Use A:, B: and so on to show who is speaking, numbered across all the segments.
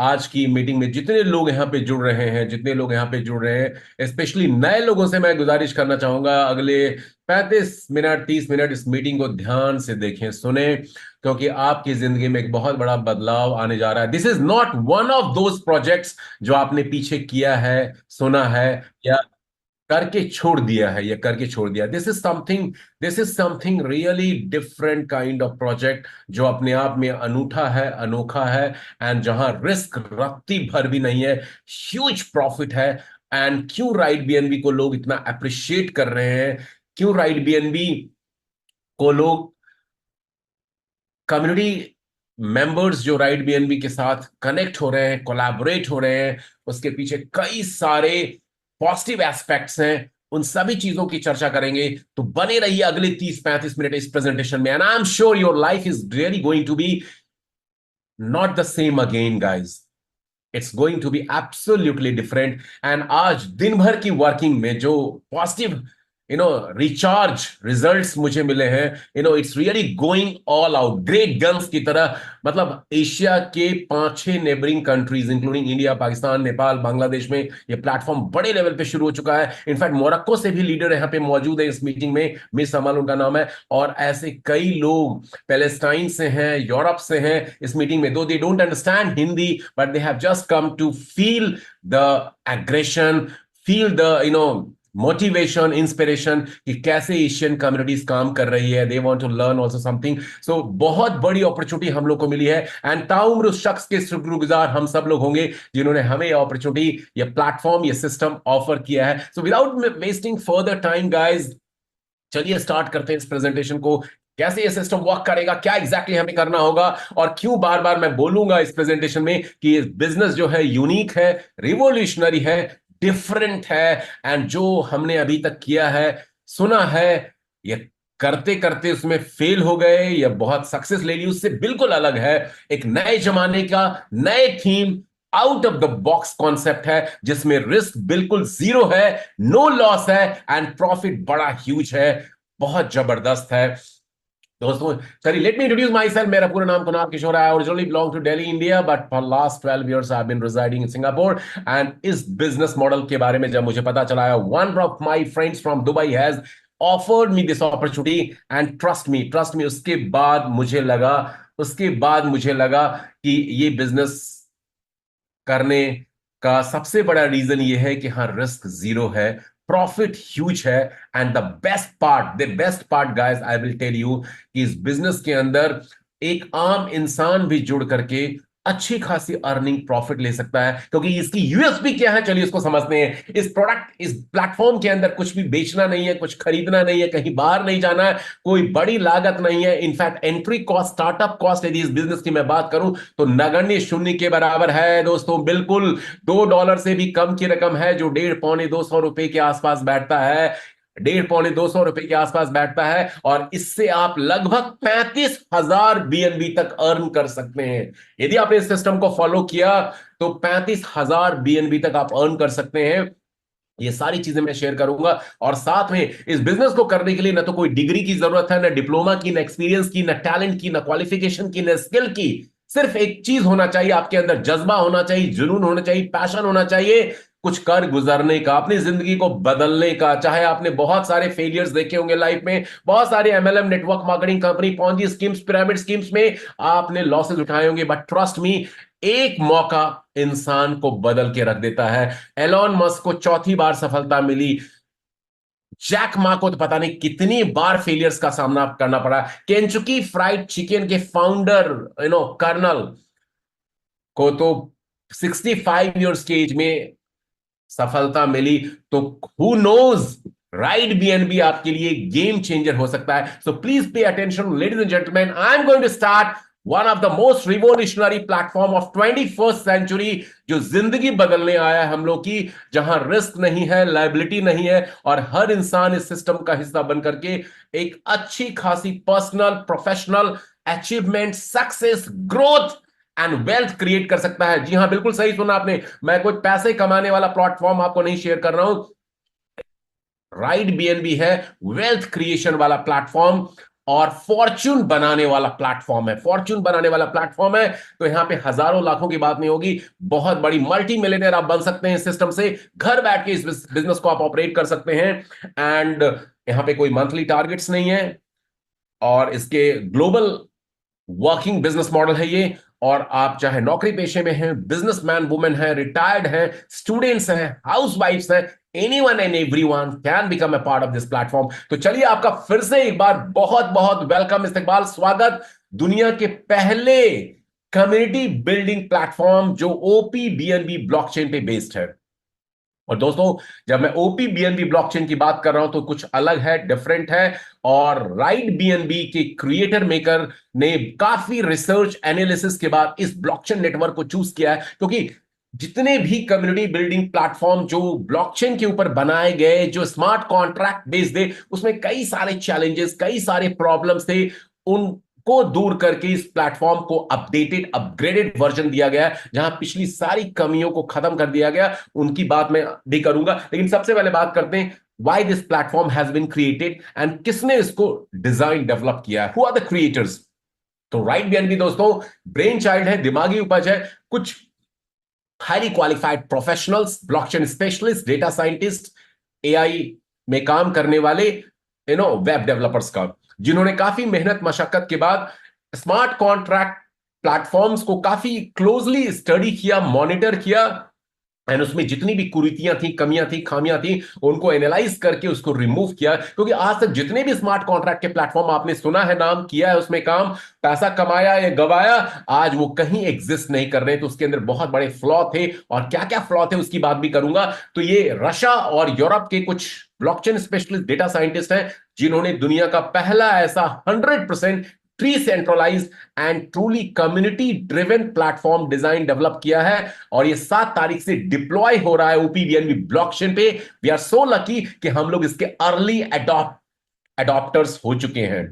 A: आज की मीटिंग में जितने लोग यहाँ पे जुड़ रहे हैं, जितने लोग यहाँ पे जुड़ रहे हैं, स्पेशली नए लोगों से मैं गुजारिश करना चाहूंगा, अगले 35 मिनट 30 मिनट इस मीटिंग को ध्यान से देखें, सुने, क्योंकि आपकी जिंदगी में एक बहुत बड़ा बदलाव आने जा रहा है। This is not one of those projects जो आपने पीछे किया है, सुना है, या करके छोड़ दिया है, या करके छोड़ दिया। This is something really different kind of project, जो अपने आप में अनूठा है, अनोखा है, एंड जहां रिस्क रत्ती भर भी नहीं है, ह्यूज प्रॉफिट है। एंड क्यों राइट बीएनबी को लोग इतना अप्रिशिएट कर रहे हैं, क्यों राइट बीएनबी को लोग, कम्युनिटी मेंबर्स जो राइट बीएनबी के साथ कनेक्ट हो रहे हैं, कोलैबोरेट हो रहे हैं, उसके पीछे कई सारे पॉजिटिव एस्पेक्ट्स हैं। उन सभी चीजों की चर्चा करेंगे। तो बने रहिए अगले 30 35 मिनट इस प्रेजेंटेशन में, and I am sure your life is really going to be not the same again guys. It's going to be absolutely different. And आज दिन भर की वर्किंग में जो पॉजिटिव रिचार्ज रिजल्ट्स मुझे मिले हैं, it's really going all out great guns की तरह। मतलब एशिया के 5 6 neighbouring countries including India, Pakistan, Nepal, Bangladesh में ये प्लेटफॉर्म बड़े लेवल पे शुरू हो चुका है। इनफैक्ट मोरक्को से भी लीडर यहाँ पे मौजूद है इस मीटिंग में, मिस अमल उनका नाम है। और ऐसे कई लोग पैलेस्टाइन से हैं, यूरोप से हैं इस मीटिंग में। दो they don't understand Hindi, but they have just come to feel the aggression, feel the motivation, inspiration, कि कैसे एशियन कम्युनिटीज काम कर रही है। They want to learn also something. So बहुत बड़ी अपॉर्चुनिटी हम लोग को मिली है, एंड ताउम्र उस शख्स के शुक्रगुजार हम सब लोग होंगे जिन्होंने हमें ये अपॉर्चुनिटी, ये प्लेटफॉर्म, ये सिस्टम ऑफर किया है। So without wasting further time guys, चलिए स्टार्ट करते हैं इस प्रेजेंटेशन को। कैसे ये सिस्टम वर्क करेगा, क्या एग्जैक्टली हमें करना होगा, और क्यों बार बार मैं बोलूंगा इस प्रेजेंटेशन में कि ये बिजनेस जो है यूनिक है, रिवोल्यूशनरी है, डिफरेंट है। एंड जो हमने अभी तक किया है, सुना है, ये करते करते उसमें फेल हो गए या बहुत सक्सेस ले ली, उससे बिल्कुल अलग है। एक नए जमाने का, नए theme, out of the box concept है, जिसमें रिस्क बिल्कुल जीरो है, नो लॉस है, एंड प्रॉफिट बड़ा ह्यूज है, बहुत जबरदस्त है। दोस्तों चलिए, let me introduce myself. मेरा पूरा नाम कुणाल किशोर है। Originally belong to Delhi India, but for last 12 years I have been residing in Singapore. And इस बिजनेस मॉडल के बारे में जब मुझे पता चला है, one of my friends from Dubai has offered me this opportunity, and trust me, उसके बाद मुझे लगा कि ये बिजनेस करने का सबसे बड़ा रीजन ये है कि हाँ, रिस्क जीरो है, प्रॉफिट ह्यूज है। And the best part guys, I will tell you कि इस बिजनेस के अंदर एक आम इंसान भी जुड़ करके अच्छी खासी अर्निंग प्रॉफिट ले सकता है। क्योंकि इसकी यूएसपी क्या है, चलिए इसको समझते हैं। इस प्लेटफॉर्म के अंदर कुछ भी बेचना नहीं है, कुछ खरीदना नहीं है, कहीं बाहर नहीं जाना है, कोई बड़ी लागत नहीं है। In fact entry cost, startup cost यदि इस बिजनेस की मैं बात करूं तो नगण्य, शून्य के बराबर है दोस्तों। बिल्कुल $2 से भी कम की रकम है, जो 150 पौने 200 रुपए के आसपास बैठता है। 150 पौने 200 रुपए के आसपास बैठता है, और इससे आप लगभग 35,000 बीएनबी तक अर्न कर सकते हैं। यदि आपने इस सिस्टम को फॉलो किया तो 35,000 बीएनबी तक आप अर्न कर सकते हैं। ये सारी चीजें मैं शेयर करूंगा। और साथ में इस बिजनेस को करने के लिए ना तो कोई डिग्री की जरूरत है, ना डिप्लोमा की, ना एक्सपीरियंस की, ना टैलेंट की, ना क्वालिफिकेशन की, ना स्किल की। सिर्फ एक चीज होना चाहिए आपके अंदर, जज्बा होना चाहिए, जुनून होना चाहिए, पैशन होना चाहिए, कुछ कर गुजरने का, अपनी जिंदगी को बदलने का। चाहे आपने बहुत सारे फेलियर्स देखे होंगे लाइफ में, बहुत सारे MLM, network marketing company, Ponzi schemes, pyramid schemes में आपने लॉसेस उठाए होंगे, बट ट्रस्ट मी, एक मौका इंसान को बदल के रख देता है। एलॉन मस्क को चौथी बार सफलता मिली, जैक मा को तो पता नहीं कितनी बार फेलियर्स का सामना करना पड़ा। केंचुकी फ्राइड चिकन के फाउंडर कर्नल को तो 65 years के एज में सफलता मिली। तो हु नोज, राइट बीएनबी आपके लिए गेम चेंजर हो सकता है। So please pay attention ladies and gentleman, I am going to start one of the most revolutionary platform of 21st century, जो जिंदगी बदलने आया है हम लोग की, जहां रिस्क नहीं है, लाइबिलिटी नहीं है, और हर इंसान इस सिस्टम का हिस्सा बन करके एक अच्छी खासी personal, professional achievement, success, growth and wealth create कर सकता है। जी हां, बिल्कुल सही सुना आपने। मैं कोई पैसे कमाने वाला प्लेटफॉर्म आपको नहीं शेयर कर रहा हूं। राइट बीएनबी है वेल्थ क्रिएशन वाला प्लेटफॉर्म। और फॉर्च्यून बनाने वाला प्लेटफॉर्म है। फॉर्च्यून बनाने वाला प्लेटफॉर्म है, तो यहां पे हजारों लाखों की बात नहीं होगी, बहुत बड़ी मल्टी मिलियनर आप बन सकते हैं इस सिस्टम से। घर बैठ के इस बिजनेस को आप ऑपरेट कर सकते हैं। एंड यहां पे कोई मंथली टारगेट्स नहीं है, और इसके ग्लोबल वर्किंग बिजनेस मॉडल है ये। और आप चाहे नौकरी पेशे में हैं, बिजनेसमैन वुमेन हैं, रिटायर्ड हैं, स्टूडेंट्स हैं, हाउस वाइफ्स हैं, anyone and everyone can become a part of this platform. तो चलिए, आपका फिर से एक बार बहुत बहुत वेलकम, इस्तकबाल, स्वागत दुनिया के पहले कम्युनिटी बिल्डिंग प्लेटफॉर्म जो ओपी बीएनबी ब्लॉकचेन पे बेस्ड है। और दोस्तों, जब मैं ओपी बीएनबी ब्लॉकचेन की बात कर रहा हूं तो कुछ अलग है, डिफरेंट है। और राइट बीएनबी के क्रिएटर मेकर ने काफी रिसर्च एनालिसिस के बाद इस ब्लॉकचेन नेटवर्क को चूज किया है, क्योंकि जितने भी कम्युनिटी बिल्डिंग प्लेटफॉर्म जो ब्लॉकचेन के ऊपर बनाए गए, जो स्मार्ट कॉन्ट्रैक्ट बेस्ड थे, उसमें कई सारे चैलेंजेस, कई सारे प्रॉब्लम्स थे। उनको दूर करके इस प्लेटफॉर्म को अपडेटेड, अपग्रेडेड वर्जन दिया गया है, जहां पिछली सारी कमियों को खत्म कर दिया गया। उनकी बात मैं भी करूंगा, लेकिन सबसे पहले बात करते हैं why this platform has been created and किसने इसको डिजाइन डेवलप किया है, who are the creators। तो राइट बीएनबी दोस्तों ब्रेन चाइल्ड है, दिमागी उपज है कुछ highly qualified professionals, blockchain specialist, data scientist, AI में काम करने वाले वेब डेवलपर्स का, जिन्होंने काफी मेहनत मशक्कत के बाद स्मार्ट कॉन्ट्रैक्ट प्लेटफॉर्म्स को काफी क्लोजली स्टडी किया, मॉनिटर किया, एंड उसमें जितनी भी कुरीतियां थी, कमियां थी, खामियां थी, उनको एनालाइज करके उसको रिमूव किया। क्योंकि आज तक जितने भी स्मार्ट कॉन्ट्रैक्ट के प्लेटफॉर्म आपने सुना है, नाम किया है उसमें काम, पैसा कमाया या गवाया, आज वो कहीं एग्जिस्ट नहीं कर रहे। तो उसके अंदर बहुत बड़े फ्लॉ थे, और क्या क्या फ्लॉ थे उसकी बात भी करूंगा। तो ये रशिया और यूरोप के कुछ ब्लॉकचेन स्पेशलिस्ट डेटा साइंटिस्ट हैं, जिन्होंने दुनिया का पहला ऐसा 100% decentralised and truly community driven platform design develop किया है। और ये 7 तारीख से डिप्लॉय हो रहा है ओपीबीएनबी ब्लॉकचेन पे। वी आर सो लकी कि हम लोग इसके अर्ली अडॉप्टर्स हो चुके हैं।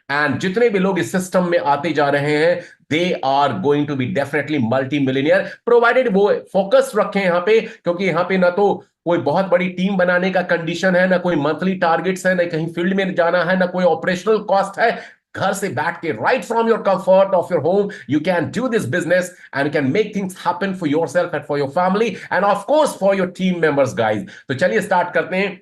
A: एंड जितने भी लोग इस सिस्टम में आते जा रहे हैं, they are going to be definitely multi millionaire, provided वो फोकस रखें यहां पे। क्योंकि यहां पे ना तो कोई बहुत बड़ी टीम बनाने का कंडीशन है, ना कोई मंथली टारगेट्स है, ना कहीं फील्ड में जाना है, ना कोई ऑपरेशनल कॉस्ट है। घर से बैठ के, right from your comfort of your home, you can do this business and you can make things happen for your self and for your family end of course for your team members guys. तो चलिए start करते हैं।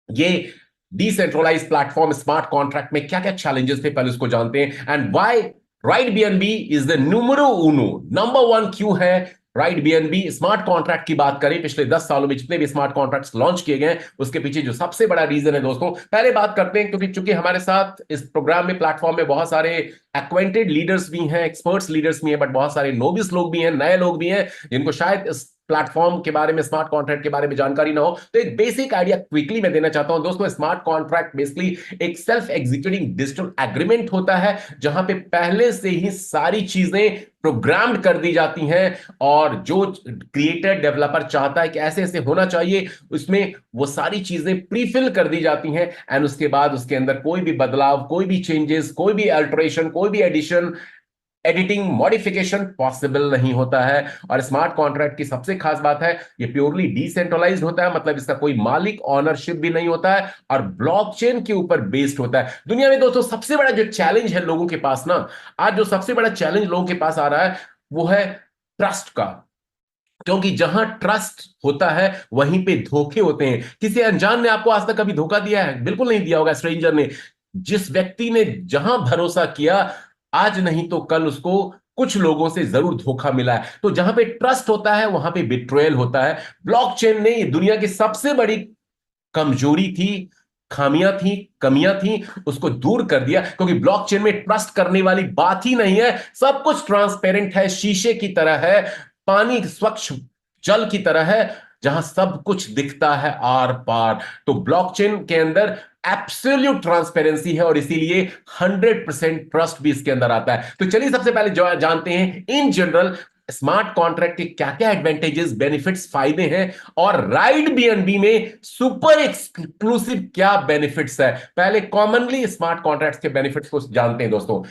A: ये decentralise platform smart contract में क्या क्या challenges थे, पहले उसको जानते हैं। And why right BNB is the numero Uno, number one क्यों है राइट बीएनबी। स्मार्ट कॉन्ट्रैक्ट की बात करें, पिछले 10 सालों में जितने भी स्मार्ट कॉन्ट्रैक्ट्स लॉन्च किए गए, उसके पीछे जो सबसे बड़ा रीजन है दोस्तों, पहले बात करते हैं, क्योंकि चूंकि हमारे साथ इस प्रोग्राम में, प्लेटफॉर्म में बहुत सारे एक्वेंटेड लीडर्स भी हैं, एक्सपर्ट्स लीडर्स भी हैं, बट बहुत सारे नोविस लोग भी हैं, नए लोग भी हैं, जिनको शायद इस प्लेटफॉर्म के बारे में, स्मार्ट कॉन्ट्रैक्ट के बारे में जानकारी ना हो। तो एक बेसिक आइडिया क्विकली मैं देना चाहता हूं दोस्तों। स्मार्ट कॉन्ट्रैक्ट बेसिकली एक सेल्फ एग्जीक्यूटिंग डिजिटल एग्रीमेंट होता है, जहां पे पहले से ही सारी चीजें प्रोग्राम्ड कर दी जाती हैं, और जो क्रिएटर डेवलपर चाहता है कि ऐसे ऐसे होना चाहिए, उसमें वो सारी चीजें प्रीफिल कर दी जाती हैं। एंड उसके बाद उसके अंदर कोई भी बदलाव, कोई भी चेंजेस, कोई भी अल्टरेशन, कोई भी एडिशन, एडिटिंग, मॉडिफिकेशन पॉसिबल नहीं होता है। और स्मार्ट कॉन्ट्रैक्ट की सबसे खास बात है, ये प्योरली डिसेंट्रलाइज्ड होता है, मतलब इसका कोई मालिक, ऑनरशिप भी नहीं होता है, और ब्लॉकचेन के ऊपर बेस्ड होता है। दुनिया में दोस्तों सबसे बड़ा जो चैलेंज है लोगों के पास ना, आज जो सबसे बड़ा चैलेंज लोगों के पास आ रहा है, वो है ट्रस्ट का। क्योंकि जहां ट्रस्ट होता है वहीं पे धोखे होते हैं। किसी अनजान ने आपको आज तक कभी धोखा दिया है? बिल्कुल नहीं दिया होगा, स्ट्रेंजर ने। जिस व्यक्ति ने जहां भरोसा किया, आज नहीं तो कल उसको कुछ लोगों से जरूर धोखा मिला है। तो जहां पे ट्रस्ट होता है वहां पे बिट्रेयल होता है। ब्लॉकचेन ने दुनिया की सबसे बड़ी कमजोरी थी, खामियां थी, कमियां थी, उसको दूर कर दिया। क्योंकि ब्लॉकचेन में ट्रस्ट करने वाली बात ही नहीं है, सब कुछ ट्रांसपेरेंट है, शीशे की तरह है, पानी स्वच्छ जल की तरह है, जहां सब कुछ दिखता है आर पार। तो ब्लॉकचेन के अंदर एब्सोल्यूट ट्रांसपेरेंसी है, और इसीलिए 100% ट्रस्ट भी इसके अंदर आता है। तो चलिए सबसे पहले जानते हैं इन जनरल स्मार्ट कॉन्ट्रैक्ट के क्या क्या एडवांटेजेस, बेनिफिट्स, फायदे हैं, और राइट बीएनबी में सुपर एक्सक्लूसिव क्या बेनिफिट्स है। पहले कॉमनली स्मार्ट कॉन्ट्रैक्ट्स के बेनिफिट्स को जानते हैं दोस्तों।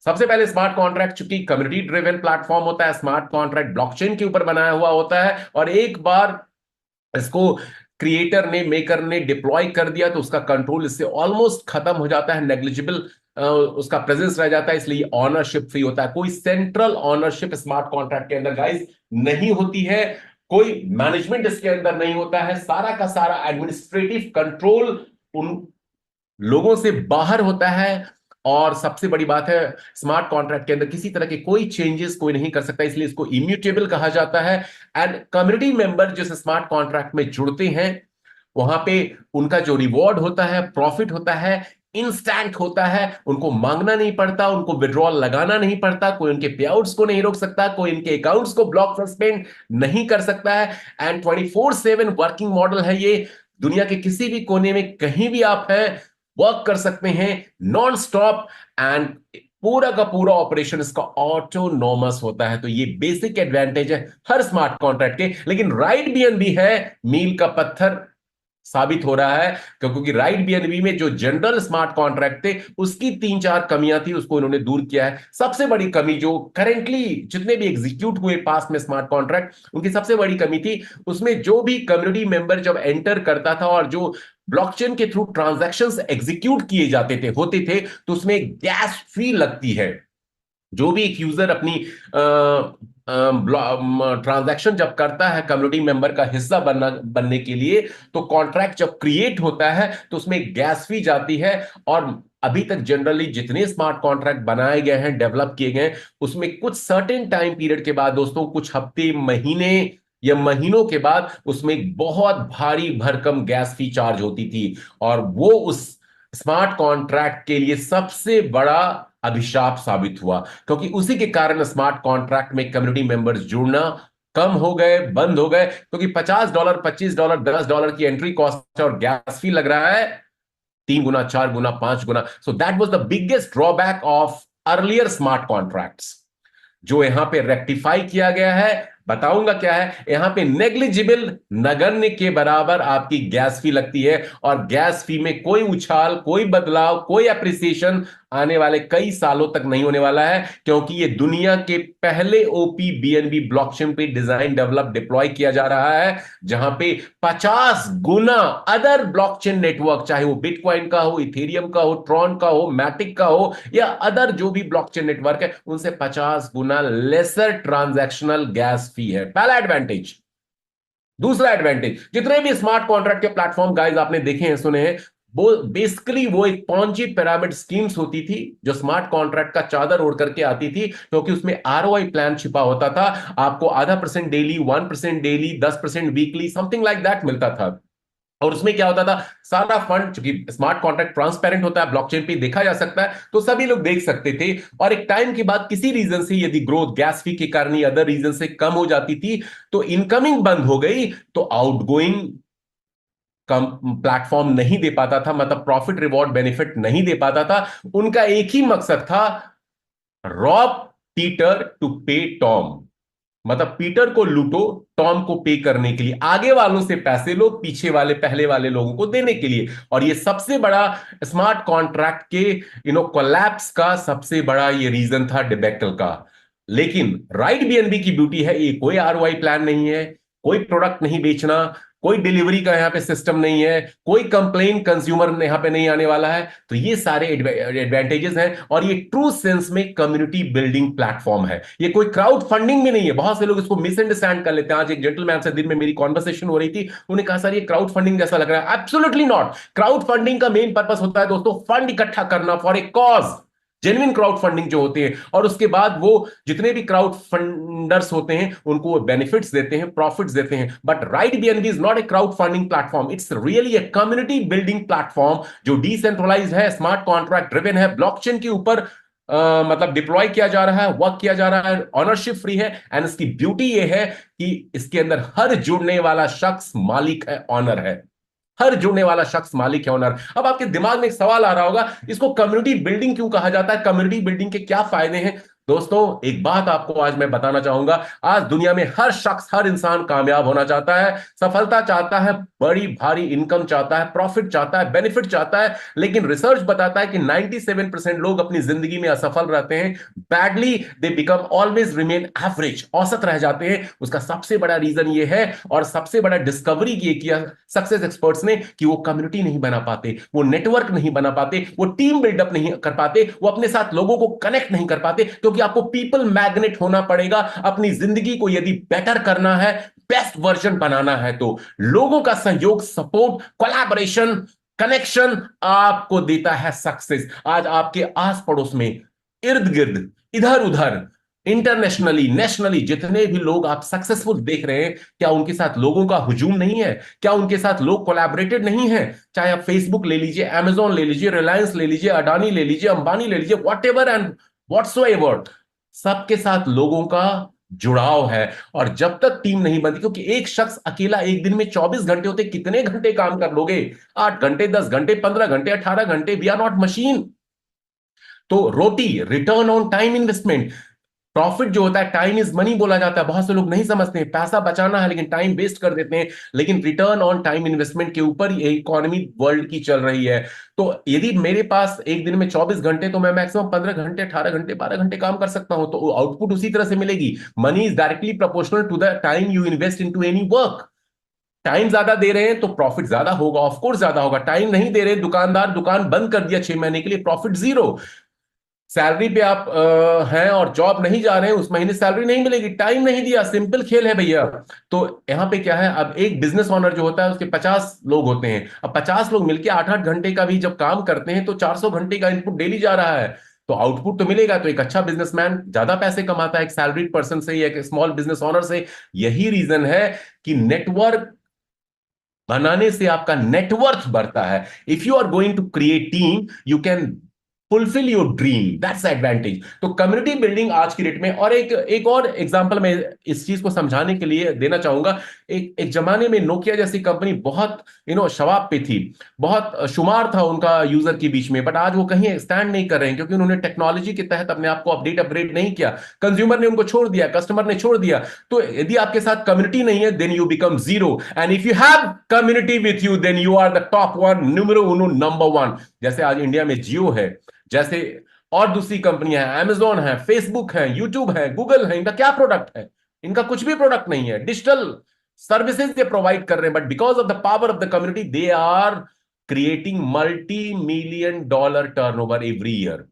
A: सबसे पहले स्मार्ट कॉन्ट्रैक्ट चूंकि कम्युनिटी ड्रिवन प्लेटफॉर्म होता है, स्मार्ट कॉन्ट्रैक्ट ब्लॉकचेन के ऊपर बनाया हुआ होता है, और एक बार इसको क्रिएटर ने, मेकर ने डिप्लॉय कर दिया, तो उसका कंट्रोल इससे ऑलमोस्ट खत्म हो जाता है, नेग्लिजिबल उसका प्रेजेंस रह जाता है, इसलिए ऑनरशिप फ्री होता है। कोई सेंट्रल ऑनरशिप स्मार्ट कॉन्ट्रैक्ट के अंदर गाइस नहीं होती है, कोई मैनेजमेंट इसके अंदर नहीं होता है, सारा का सारा एडमिनिस्ट्रेटिव कंट्रोल उन लोगों से बाहर होता है। और सबसे बड़ी बात है, स्मार्ट कॉन्ट्रैक्ट के अंदर किसी तरह के कोई चेंजेस कोई नहीं कर सकता, इसलिए इसको इम्यूटेबल कहा जाता है। एंड कम्युनिटी मेंबर जिस स्मार्ट कॉन्ट्रैक्ट में जुड़ते हैं, वहां पे उनका जो रिवॉर्ड होता है, प्रॉफिट होता है, इंस्टेंट होता है। उनको मांगना नहीं पड़ता, उनको विड्रॉल लगाना नहीं पड़ता, कोई उनके पे आउट्स को नहीं रोक सकता, कोई इनके अकाउंट्स को ब्लॉक सस्पेंड नहीं कर सकता है। एंड 24/7 वर्किंग मॉडल है ये। दुनिया के किसी भी कोने में कहीं भी आप हैं, वर्क कर सकते हैं नॉन स्टॉप। एंड पूरा का पूरा ऑपरेशन इसका ऑटोनोमस होता है। तो ये बेसिक एडवांटेज है हर स्मार्ट कॉन्ट्रैक्ट के। लेकिन राइट बीएनबी है मील का पत्थर साबित हो रहा है, क्योंकि राइट बीएनबी में जो जनरल स्मार्ट कॉन्ट्रैक्ट थे उसकी 3-4 कमियां थी, उसको इन्होंने दूर किया है। सबसे बड़ी कमी जो करेंटली जितने भी एग्जीक्यूट हुए पास में स्मार्ट कॉन्ट्रैक्ट, उनकी सबसे बड़ी कमी थी उसमें जो भी कम्युनिटी मेंबर जब एंटर करता था और जो ब्लॉकचेन के थ्रू ट्रांजैक्शंस एग्जीक्यूट किए जाते थे होते थे, तो उसमें गैस फी लगती है। जो भी एक यूजर अपनी ट्रांजैक्शन जब करता है कम्युनिटी मेंबर का हिस्सा बनने के लिए, तो कॉन्ट्रैक्ट जब क्रिएट होता है तो उसमें गैस फी जाती है। और अभी तक जनरली जितने स्मार्ट कॉन्ट्रैक्ट बनाए गए हैं, डेवलप किए गए हैं, उसमें कुछ सर्टेन टाइम पीरियड के बाद दोस्तों, कुछ हफ्ते, महीने या महीनों के बाद उसमें बहुत भारी भरकम गैस फी चार्ज होती थी। और वो उस स्मार्ट कॉन्ट्रैक्ट के लिए सबसे बड़ा अभिशाप साबित हुआ, क्योंकि उसी के कारण स्मार्ट कॉन्ट्रैक्ट में कम्युनिटी मेंबर्स जुड़ना कम हो गए, बंद हो गए, क्योंकि $50, $25, $10 की एंट्री कॉस्ट और गैस फी लग रहा है 3 गुना, 4 गुना, 5 गुना। So that was the biggest drawback of earlier smart contracts, जो यहां पे रेक्टिफाई किया गया है। बताऊंगा क्या है यहां पे। नेग्लिजिबल, नगण्य के बराबर आपकी गैस फी लगती है, और गैस फी में कोई उछाल, कोई बदलाव, कोई अप्रिसिएशन आने वाले कई सालों तक नहीं होने वाला है, क्योंकि ये दुनिया के पहले ओपी बीएनबी ब्लॉकचेन पे डिजाइन, डेवलप, डिप्लॉय किया जा रहा है, जहां पे 50 गुना अदर ब्लॉकचेन नेटवर्क, चाहे वो बिटकॉइन का हो, इथेरियम का हो, ट्रॉन का हो, मैटिक का हो, या अदर जो भी ब्लॉकचेन नेटवर्क है, उनसे 50 गुना लेसर ट्रांजैक्शनल गैस फी है। पहला एडवांटेज। दूसरा एडवांटेज, जितने भी स्मार्ट कॉन्ट्रैक्ट के प्लेटफॉर्म गाइस आपने देखे हैं, सुने हैं, वो एक पॉन्जी पिरामिड स्कीम्स होती थी, जो स्मार्ट कॉन्ट्रैक्ट का चादर ओढ़ करके आती थी, क्योंकि उसमें आरओआई प्लान छिपा होता था। आपको ½ % daily, 1% daily, 10% weekly, something like that मिलता था। और उसमें क्या होता था, सारा फंड, चूंकि स्मार्ट कॉन्ट्रैक्ट ट्रांसपेरेंट होता है, ब्लॉकचेन पे देखा जा सकता है, तो सभी लोग देख सकते थे। और एक टाइम के बाद किसी रीजन से यदि ग्रोथ गैस फी के कारण या अदर रीजन से कम हो जाती थी, तो इनकमिंग बंद हो गई, तो आउटगोइंग कम प्लेटफॉर्म नहीं दे पाता था, मतलब प्रॉफिट रिवॉर्ड बेनिफिट नहीं दे पाता था। उनका एक ही मकसद था, रॉब पीटर टू पे टॉम, मतलब पीटर को लूटो टॉम को पे करने के लिए, आगे वालों से पैसे लो, पीछे वाले, पहले वाले लोगों को देने के लिए। और ये सबसे बड़ा स्मार्ट कॉन्ट्रैक्ट के कोलैप्स का सबसे बड़ा ये रीजन था, डिबेकल का। लेकिन राइट बीएनबी की ब्यूटी है, ये कोई आरओआई प्लान नहीं है, कोई प्रोडक्ट नहीं बेचना, कोई डिलीवरी का यहां पे सिस्टम नहीं है, कोई कंप्लेन कंज्यूमर यहां पे नहीं आने वाला है। तो ये सारे एडवांटेजेस हैं, और ये ट्रू सेंस में कम्युनिटी बिल्डिंग प्लेटफॉर्म है। ये कोई क्राउड फंडिंग भी नहीं है। बहुत से लोग इसको मिसअंडरस्टैंड कर लेते हैं। आज एक जेंटलमैन से दिन में मेरी कॉन्वर्सेशन हो रही थी, उन्हें कहा, सर ये क्राउड फंडिंग जैसा लग रहा है। Absolutely not. क्राउड फंडिंग का मेन पर्पस होता है दोस्तों, फंड इकट्ठा करना for a cause, genuine crowd funding जो होती है, और उसके बाद वो जितने भी क्राउड फंडर्स होते हैं उनको वो बेनिफिट्स देते हैं, प्रॉफिट्स देते हैं। But right BNB is not a crowd funding platform, it's really a community building platform, जो डिसेंट्रलाइज है, स्मार्ट कॉन्ट्रैक्ट ड्रिवन है, ब्लॉकचेन के ऊपर मतलब डिप्लॉय किया जा रहा है, वर्क किया जा रहा है, ऑनरशिप फ्री है। एंड इसकी ब्यूटी ये है कि इसके अंदर हर जुड़ने वाला शख्स मालिक है, ऑनर है। हर जुड़ने वाला शख्स मालिक है, ओनर। अब आपके दिमाग में एक सवाल आ रहा होगा, इसको कम्युनिटी बिल्डिंग क्यों कहा जाता है, कम्युनिटी बिल्डिंग के क्या फायदे हैं? दोस्तों एक बात आपको आज मैं बताना चाहूंगा, आज दुनिया में हर शख्स, हर इंसान कामयाब होना चाहता है, सफलता चाहता है, बड़ी भारी इनकम चाहता है, प्रॉफिट चाहता है, बेनिफिट चाहता है। लेकिन रिसर्च बताता है कि 97% लोग अपनी जिंदगी में असफल रहते हैं। Badly they become always remain average, औसत रह जाते हैं। उसका सबसे बड़ा रीजन ये है, और सबसे बड़ा डिस्कवरी ये किया सक्सेस एक्सपर्ट्स ने, कि वो कम्युनिटी नहीं बना पाते, वो नेटवर्क नहीं बना पाते, वो टीम बिल्डअप नहीं कर पाते, वो अपने साथ लोगों को कनेक्ट नहीं कर पाते। क्योंकि आपको पीपल मैग्नेट होना पड़ेगा। अपनी जिंदगी को यदि बेटर करना है, बेस्ट वर्जन बनाना है, तो लोगों का सहयोग, सपोर्ट, कोलैबोरेशन, कनेक्शन आपको देता है सक्सेस। आज आपके आस पड़ोस में, इर्द गिर्द, इधर उधर, इंटरनेशनली, नेशनली जितने भी लोग आप सक्सेसफुल देख रहे हैं, क्या उनके साथ लोगों का हुजूम नहीं है? क्या उनके साथ लोग कोलैबोरेटेड नहीं है? चाहे आप फेसबुक ले लीजिए, अमेजॉन ले लीजिए, रिलायंस ले लीजिए, अडानी ले लीजिए, अंबानी ले लीजिए, वॉट एवर एंड व्हाट्सोएवर, सबके साथ लोगों का जुड़ाव है। और जब तक टीम नहीं बनती, क्योंकि एक शख्स अकेला एक दिन में 24 घंटे होते, कितने घंटे काम कर लोगे? 8 घंटे, 10 घंटे, 15 घंटे, 18 घंटे। We are not machine. तो ROTI, return on time investment, profit जो होता है, टाइम इज मनी बोला जाता है, बहुत से लोग नहीं समझते हैं, पैसा बचाना है लेकिन टाइम वेस्ट कर देते हैं। लेकिन रिटर्न ऑन टाइम इन्वेस्टमेंट के ऊपर ये इकोनॉमी वर्ल्ड की चल रही है। तो यदि मेरे पास एक दिन में 24 घंटे, तो मैं मैक्सिमम 15 घंटे, 18 घंटे, 12 घंटे काम कर सकता हूं, तो आउटपुट उसी तरह से मिलेगी। Money is directly proportional to the time you invest into any work. Time ज्यादा दे रहे हैं तो प्रॉफिट ज्यादा होगा, ऑफकोर्स ज्यादा होगा। टाइम नहीं दे रहे, दुकानदार दुकान बंद कर दिया 6 महीने के लिए, प्रॉफिट जीरो। सैलरी पे आप हैं और जॉब नहीं जा रहे हैं, उस महीने सैलरी नहीं मिलेगी, टाइम नहीं दिया। सिंपल खेल है भैया। तो यहाँ पे क्या है, अब एक बिजनेस ओनर जो होता है उसके 50 लोग होते हैं। अब 50 लोग मिलकर 8-8 घंटे का भी जब काम करते हैं, तो 400 घंटे का इनपुट डेली जा रहा है। तो आउटपुट तो मिलेगा। तो एक अच्छा बिजनेसमैन ज्यादा पैसे कमाता है एक सैलरीड पर्सन से या एक स्मॉल बिजनेस ओनर से। यही रीजन है कि नेटवर्क बनाने से आपका नेटवर्थ बढ़ता है। If you are going to create team, you can fulfil your dream, that's advantage. तो कम्युनिटी बिल्डिंग आज की डेट में, और एक एक और एग्जांपल मैं इस चीज को समझाने के लिए देना चाहूंगा। एक एक जमाने में नोकिया जैसी कंपनी बहुत शबाब पे थी, बहुत शुमार था उनका यूजर के बीच में, बट आज वो कहीं स्टैंड नहीं कर रहे हैं, क्योंकि उन्होंने टेक्नोलॉजी के तहत अपने आप को अपडेट अपग्रेड नहीं किया। कंज्यूमर ने उनको छोड़ दिया, कस्टमर ने छोड़ दिया। तो यदि आपके साथ कम्युनिटी नहीं है, then you become zero. And if you have community with you, then you are the top one, numero uno, number one. जैसे आज इंडिया में जियो है, जैसे और दूसरी कंपनियां हैं, अमेजोन है, फेसबुक है, यूट्यूब है, गूगल है। इनका क्या प्रोडक्ट है? इनका कुछ भी प्रोडक्ट नहीं है। डिजिटल सर्विसेज ये प्रोवाइड कर रहे हैं, but because of the power of the community, they are creating $multi-million turnover every year.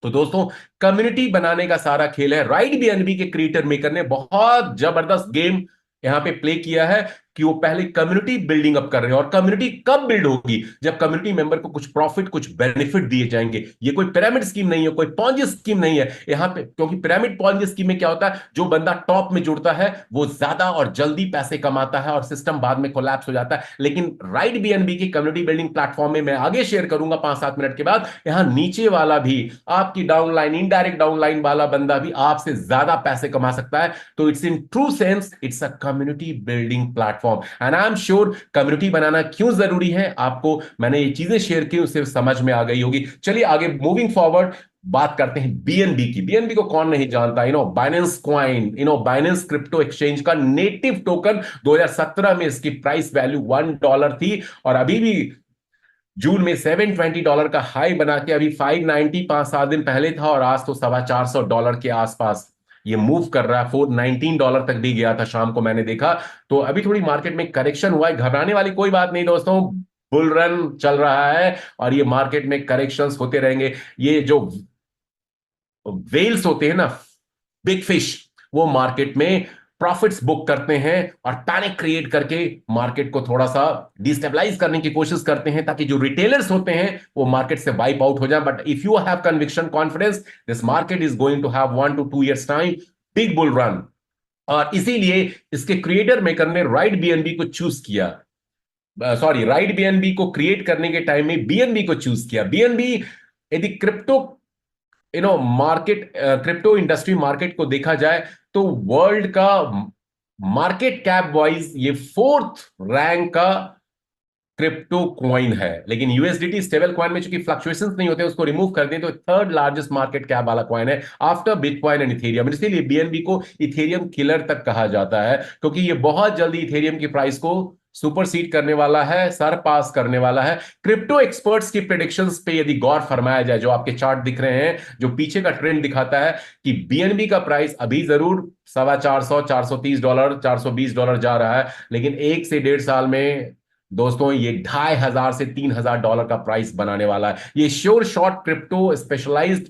A: तो दोस्तों, कम्युनिटी बनाने का सारा खेल है। राइट बीएनबी के क्रिएटर मेकर ने बहुत जबरदस्त गेम यहां पे प्ले किया है, कि वो पहले कम्युनिटी बिल्डिंग अप कर रहे हैं। और कम्युनिटी कब बिल्ड होगी? जब कम्युनिटी मेंबर को कुछ प्रॉफिट, कुछ बेनिफिट दिए जाएंगे। ये कोई पिरामिड स्कीम नहीं है, कोई पॉन्जी स्कीम नहीं है यहां पे। क्योंकि पिरामिड पॉन्जी स्कीम में क्या होता है, जो बंदा टॉप में जुड़ता है वो ज्यादा और जल्दी पैसे कमाता है, और सिस्टम बाद में कोलैप्स हो जाता है। लेकिन राइट बीएनबी की कम्युनिटी बिल्डिंग प्लेटफॉर्म में, मैं आगे शेयर करूंगा 5-7 मिनट के बाद, यहां नीचे वाला भी, आपकी डाउनलाइन, इनडायरेक्ट डाउनलाइन वाला बंदा भी आपसे ज्यादा पैसे कमा सकता है। तो it's in true sense, it's a community building platform. And I am sure community बनाना क्यों जरूरी है, आपको मैंने ये चीजें शेयर की उससे समझ में आ गई होगी। चलिए आगे मूविंग फॉरवर्ड बात करते हैं बीएनबी की। बीएनबी को कौन नहीं जानता? Binance coin, Binance crypto exchange का नेटिव टोकन। 2017 में इसकी प्राइस वैल्यू $1 थी, और अभी भी जून में $720 का हाई बना के अभी 590 5-7 दिन पहले था, और आज तो $425 के आसपास ये मूव कर रहा है। $419 तक भी गया था, शाम को मैंने देखा। तो अभी थोड़ी मार्केट में करेक्शन हुआ है, घबराने वाली कोई बात नहीं दोस्तों। बुल रन चल रहा है, और ये मार्केट में करेक्शंस होते रहेंगे। ये जो वेल्स होते हैं ना, बिग फिश, वो मार्केट में प्रॉफिट्स बुक करते हैं, और पैनिक क्रिएट करके मार्केट को थोड़ा सा डिस्टेबलाइज करने की कोशिश करते हैं, ताकि जो रिटेलर्स होते हैं वो मार्केट से वाइप आउट हो जाए। But if you have conviction, confidence, this market is going to have 1 to 2 years time, big bull run. और इसीलिए इसके क्रिएटर मेकर ने राइट बीएनबी को चूज किया। सॉरी, राइट बीएनबी को क्रिएट करने के टाइम में बीएनबी को चूज किया। बीएनबी, यदि crypto market, crypto industry market को देखा जाए, तो वर्ल्ड का मार्केट कैप वाइज ये 4th रैंक का क्रिप्टो कॉइन है, लेकिन यूएसडीटी स्टेबल कॉइन में चूंकि फ्लक्चुएशंस नहीं होते, उसको रिमूव कर दें तो थर्ड लार्जेस्ट मार्केट कैप वाला कॉइन है आफ्टर बिटकॉइन एंड इथेरियम। इसीलिए बीएनबी को इथेरियम किलर तक कहा जाता है, क्योंकि ये बहुत जल्दी इथेरियम की प्राइस को सुपरसीड करने वाला है, सरपास करने वाला है। क्रिप्टो एक्सपर्ट्स की प्रेडिक्शंस पे यदि गौर फरमाया जाए, जो आपके चार्ट दिख रहे हैं, जो पीछे का ट्रेंड दिखाता है कि बीएनबी का प्राइस अभी जरूर $450, $430, $420 जा रहा है, लेकिन 1 से 1.5 साल में दोस्तों ये $2,500 से $3,000 का प्राइस बनाने वाला है। ये श्योर शॉर्ट क्रिप्टो स्पेशलाइज्ड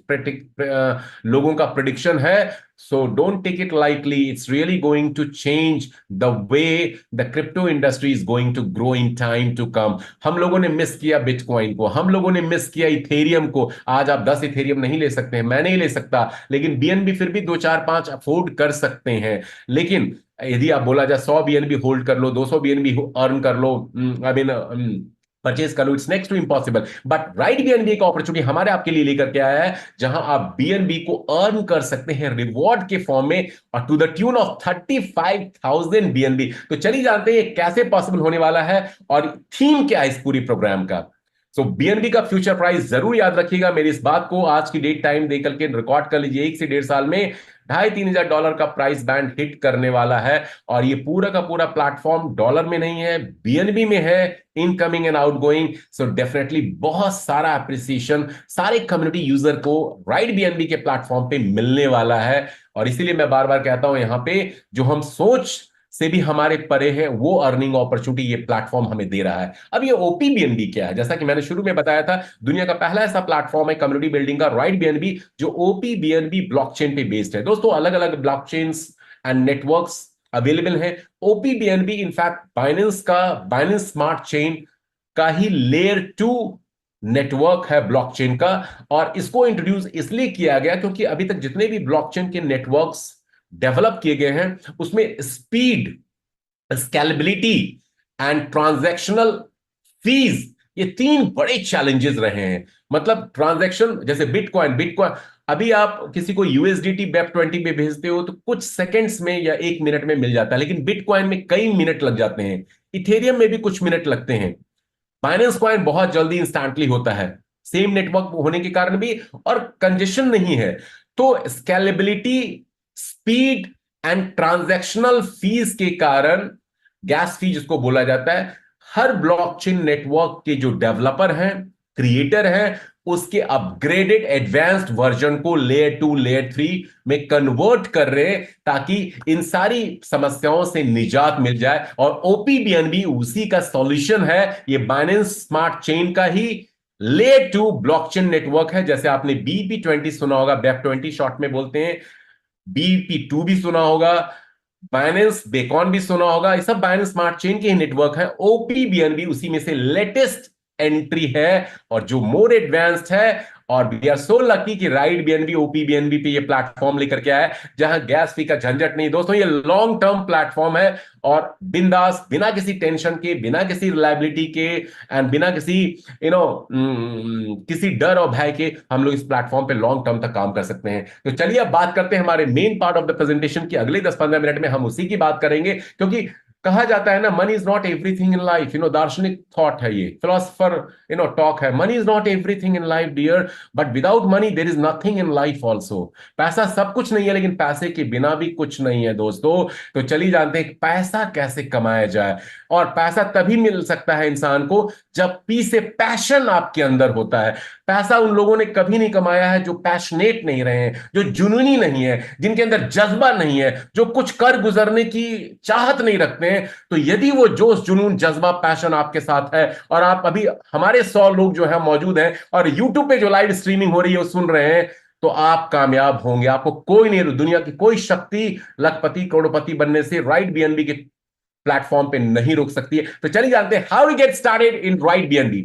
A: लोगों का प्रिडिक्शन है। So don't take it lightly, it's really going to change the way the crypto industry is going to grow in time to come. हम लोगों ने मिस किया बिटकॉइन को, हम लोगों ने मिस किया इथेरियम को। आज आप 10 इथेरियम नहीं ले सकते हैं, मैं नहीं ले सकता, लेकिन बीएनबी फिर भी 2 4 5 अफोर्ड कर सकते हैं। लेकिन यदि आप बोला जाए 100 बीएनबी होल्ड कर लो, 200 बीएनबी अर्न कर लो, आई मीन परचेज कर लो, it's next to impossible. But right BNB एक अपॉर्चुनिटी हमारे आपके लिए लेकर के आया है, जहां आप बीएनबी को अर्न कर सकते हैं रिवॉर्ड के फॉर्म में, और to the tune of 35,000 BNB. तो चलिए जानते हैं कैसे पॉसिबल होने वाला है और थीम क्या है इस पूरी प्रोग्राम का। सो बीएनबी का फ्यूचर प्राइस जरूर याद रखिएगा, मेरी इस बात को आज की डेट टाइम देकर के रिकॉर्ड कर लीजिए। 1 से 1.5 साल में 2,500-3,000 का प्राइस बैंड हिट करने वाला है, और ये पूरा का पूरा प्लेटफॉर्म डॉलर में नहीं है, बीएनबी में है, incoming and outgoing. So definitely बहुत सारा अप्रिसिएशन सारे कम्युनिटी यूजर को राइट बीएनबी के प्लेटफॉर्म पे मिलने वाला है। और इसीलिए मैं बार बार कहता हूं, यहां पे जो हम सोच से भी हमारे परे है, वो अर्निंग अपॉर्चुनिटी ये प्लेटफॉर्म हमें दे रहा है। अब ये ओपी बीएनबी क्या है? जैसा कि मैंने शुरू में बताया था, दुनिया का पहला ऐसा प्लेटफॉर्म है कम्युनिटी बिल्डिंग का, राइट बीएनबी, जो ओपी बीएनबी ब्लॉकचेन पे बेस्ड है। दोस्तों अलग अलग ब्लॉकचेन्स एंड नेटवर्क्स अवेलेबल हैं। OP BNB in fact Binance smart chain का ही लेयर 2 नेटवर्क है ब्लॉकचेन का, और इसको इंट्रोड्यूस इसलिए किया गया क्योंकि अभी तक जितने भी ब्लॉकचेन के नेटवर्क्स डेवलप किए गए हैं, उसमें speed, scalability and transactional fees, ये 3 बड़े चैलेंजेस रहे हैं। मतलब ट्रांजैक्शन, जैसे बिटकॉइन बिटकॉइन अभी आप किसी को यूएसडीटी वेब20 पे भेजते हो तो कुछ सेकंड्स में या 1 मिनट में मिल जाता है, लेकिन बिटकॉइन में कई मिनट लग जाते हैं, इथेरियम में भी कुछ मिनट लगते हैं, बाइनेंस कॉइन बहुत जल्दी इंस्टेंटली होता है, सेम नेटवर्क होने के कारण भी, और कंजेशन नहीं है। तो scalability, speed and transactional fees के कारण, गैस फी जिसको बोला जाता है, हर ब्लॉकचेन नेटवर्क के जो डेवलपर हैं, क्रिएटर हैं, उसके अपग्रेडेड एडवांस्ड वर्जन को लेयर 2 लेयर 3 में कन्वर्ट कर रहे हैं, ताकि इन सारी समस्याओं से निजात मिल जाए। और ओपीबीएनबी उसी का सॉल्यूशन है। ये बाइनेंस स्मार्ट चेन का ही लेयर 2 ब्लॉकचेन नेटवर्क है। जैसे आपने BEP20 सुना होगा, BEP20 शॉर्ट में बोलते हैं, BEP2 भी सुना होगा, बाइनेंस बेकॉन भी सुना होगा, ये सब बाइनेंस स्मार्ट चेन के नेटवर्क है। ओपीबीएनबी उसी में से लेटेस्ट एंट्री है, और जो मोर एडवांस्ड है। और वी आर सो लकी कि राइट बीएनबी ओपीबीएनबी पे ये प्लेटफॉर्म लेकर के आया है, जहां गैस फी का झंझट नहीं। दोस्तों ये लॉन्ग टर्म प्लेटफॉर्म है, और बिंदास, बिना किसी टेंशन के, बिना किसी रिलायबिलिटी के, एंड बिना किसी किसी डर और भय के, हम लोग इस प्लेटफॉर्म पे लॉन्ग टर्म तक काम कर सकते हैं। तो चलिए अब बात करते हैं हमारे main part of the presentation की। अगले 10-15 मिनट में हम उसी की बात करेंगे, क्योंकि कहा जाता है ना, money is not everything in life. दार्शनिक थॉट है ये, फिलोसफर टॉक है, money is not everything in life dear, but without money there is nothing in life also. पैसा सब कुछ नहीं है, लेकिन पैसे के बिना भी कुछ नहीं है दोस्तों। तो चलिए जानते हैं पैसा कैसे कमाया जाए। और पैसा तभी मिल सकता है इंसान को जब पी से पैशन आपके अंदर होता है। पैसा उन लोगों ने कभी नहीं कमाया है जो पैशनेट नहीं रहे हैं, जो जुनूनी नहीं है, जिनके अंदर जज्बा नहीं है, जो कुछ कर गुजरने की चाहत नहीं रखते हैं। तो यदि वो जोश, जुनून, जज्बा, पैशन आपके साथ है, और आप अभी हमारे 100 लोग जो है मौजूद हैं और यूट्यूब पे जो लाइव स्ट्रीमिंग हो रही है सुन रहे हैं, तो आप कामयाब होंगे। आपको कोई नहीं, दुनिया की कोई शक्ति लखपति करोड़पति बनने से राइट बीएनबी के प्लेटफॉर्म पे नहीं रोक सकती है। तो चलिए जानते हैं how we get started in Right BNB.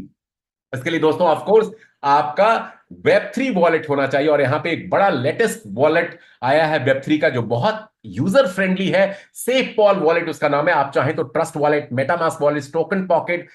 A: इसके लिए दोस्तों ऑफ कोर्स आपका Web3 वॉलेट होना चाहिए, और यहां पे एक बड़ा लेटेस्ट वॉलेट आया है Web3 का, जो बहुत यूजर फ्रेंडली है। SafePal वॉलेट उसका नाम है। आप चाहें तो trust wallet, MetaMask wallet, token pocket,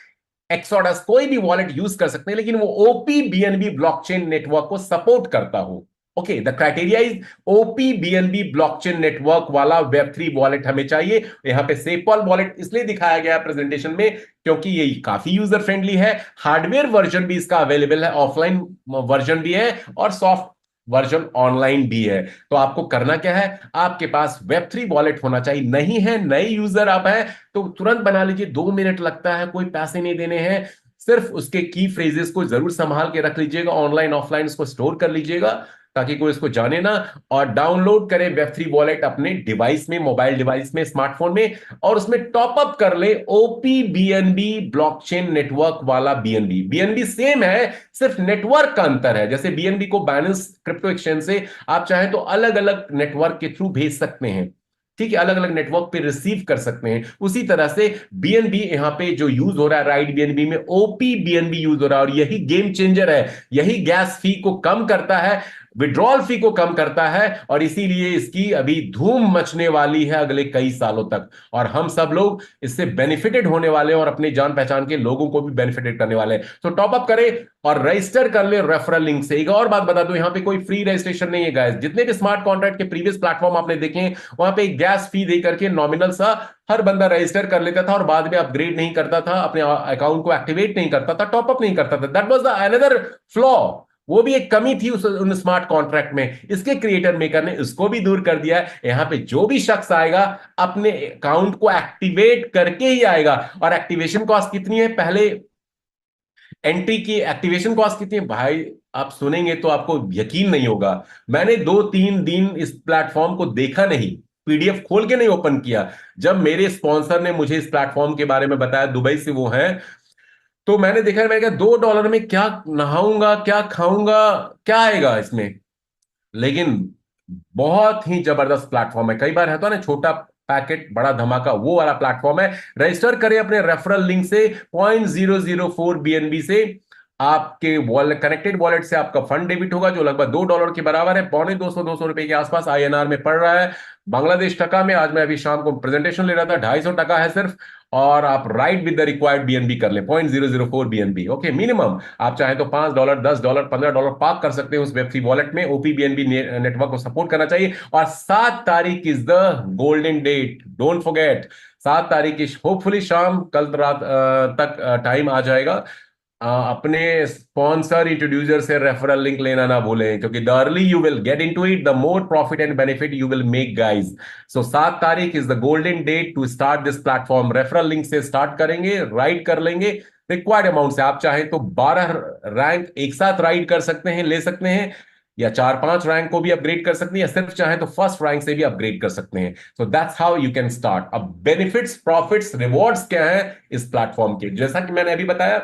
A: exodus, कोई भी वॉलेट यूज कर सकते हैं, लेकिन वो ओपीबीएनबी ब्लॉकचेन नेटवर्क को सपोर्ट करता हो। Okay, the criteria is OP BNB blockchain network वाला वेब 3 वॉलेट हमें चाहिए। यहाँ पे सेपॉल वॉलेट इसलिए दिखाया गया प्रेजेंटेशन में क्योंकि ये काफी यूजर फ्रेंडली है। हार्डवेयर वर्जन भी इसका अवेलेबल है, ऑफलाइन वर्जन भी है और सॉफ्ट वर्जन ऑनलाइन भी है। तो आपको करना क्या है, आपके पास वेब 3 वॉलेट होना चाहिए। नहीं है, नए यूजर आप हैं तो तुरंत बना लीजिए, 2 मिनट लगता है, कोई पैसे नहीं देने हैं। सिर्फ उसके की फ्रेजेस को जरूर संभाल के रख लीजिएगा, ऑनलाइन ऑफलाइन उसको स्टोर कर लीजिएगा ताकि कोई इसको जाने ना। और डाउनलोड करें वेब 3 वॉलेट अपने डिवाइस में, मोबाइल डिवाइस में, स्मार्टफोन में, और उसमें टॉप अप कर ले ओपी बीएनबी ब्लॉकचेन नेटवर्क वाला बीएनबी। बीएनबी सेम है, सिर्फ नेटवर्क का अंतर है। जैसे बीएनबी को बैलेंस क्रिप्टो एक्सचेंज से आप चाहें तो अलग अलग नेटवर्क के थ्रू भेज सकते हैं, ठीक है, अलग अलग नेटवर्क पे रिसीव कर सकते हैं। उसी तरह से बीएनबी यहां पे जो यूज हो रहा है राइट बीएनबी में, ओपी बीएनबी यूज हो रहा है, और यही गेम चेंजर है। यही गैस फी को कम करता है, विड्रॉल फी को कम करता है, और इसीलिए इसकी अभी धूम मचने वाली है अगले कई सालों तक। और हम सब लोग इससे बेनिफिटेड होने वाले हैं और अपने जान पहचान के लोगों को भी बेनिफिटेड करने वाले हैं। तो टॉप अप करें और रजिस्टर कर ले रेफरल लिंक से। एक और बात बता दूं, यहां पे कोई फ्री रजिस्ट्रेशन नहीं है गाइस। जितने भी स्मार्ट कॉन्ट्रैक्ट के प्रीवियस प्लेटफॉर्म आपने देखे वहां पे गैस फी दे करके नॉमिनल सा हर बंदा रजिस्टर कर लेता था और बाद में अपग्रेड नहीं करता था, अपने अकाउंट को एक्टिवेट नहीं करता था, टॉपअप नहीं करता था। That was the another flaw. वो भी एक कमी थी उन स्मार्ट कॉन्ट्रैक्ट में। इसके क्रिएटर मेकर ने इसको भी दूर कर दिया है। यहां पे जो भी शख्स आएगा अपने अकाउंट को एक्टिवेट करके ही आएगा। और एक्टिवेशन कॉस्ट कितनी है, पहले एंट्री की एक्टिवेशन कॉस्ट कितनी है भाई, आप सुनेंगे तो आपको यकीन नहीं होगा। मैंने 2-3 दिन इस प्लेटफॉर्म को देखा नहीं, पीडीएफ खोल के नहीं ओपन किया। जब मेरे स्पॉन्सर ने मुझे इस प्लेटफॉर्म के बारे में बताया, दुबई से वो हैं, तो मैंने देखा, मैंने कहा $2 में क्या नहाऊंगा, क्या खाऊंगा, क्या आएगा इसमें। लेकिन बहुत ही जबरदस्त प्लेटफॉर्म है। कई बार है तो ना छोटा पैकेट बड़ा धमाका, वो वाला प्लेटफॉर्म है। रजिस्टर करें अपने रेफरल लिंक से 0.004 बीएनबी से। आपके वॉलेट, कनेक्टेड वॉलेट से आपका फंड डेबिट होगा जो लगभग $2 के बराबर है, पौने 200 रुपए के आसपास आईएनआर में पड़ रहा है। बांग्लादेश टका में आज मैं अभी शाम को प्रेजेंटेशन ले रहा था, 250 टका है सिर्फ। और आप right with the required BNB कर लें, 0.004 बीएनबी। ओके, मिनिमम आप चाहें तो $5, $10, $15 पार्क कर सकते हैं उस वेब 3 वॉलेट में। ओपी बीएनबी नेटवर्क को सपोर्ट करना चाहिए। और 7 तारीख is the golden date, don't forget. 7 तारीख की होपफुली शाम कल रात तक टाइम आ जाएगा। अपने स्पॉन्सर इंट्रोड्यूसर से रेफरल लिंक लेना ना भूलें, क्योंकि the early you will get into it, the more profit and benefit you will make guys. So 7 तारीख is the golden date to start this platform. Referral link से start करेंगे, ride कर लेंगे required amount से। आप चाहें तो 12 rank एक साथ राइड कर सकते हैं, ले सकते हैं, या 4-5 रैंक को भी अपग्रेड कर सकते हैं, या सिर्फ चाहें तो फर्स्ट रैंक से भी अपग्रेड कर सकते हैं। So that's how you can start. अब बेनिफिट्स, प्रॉफिट्स, रिवॉर्ड्स क्या है इस प्लेटफॉर्म के, जैसा कि मैंने अभी बताया,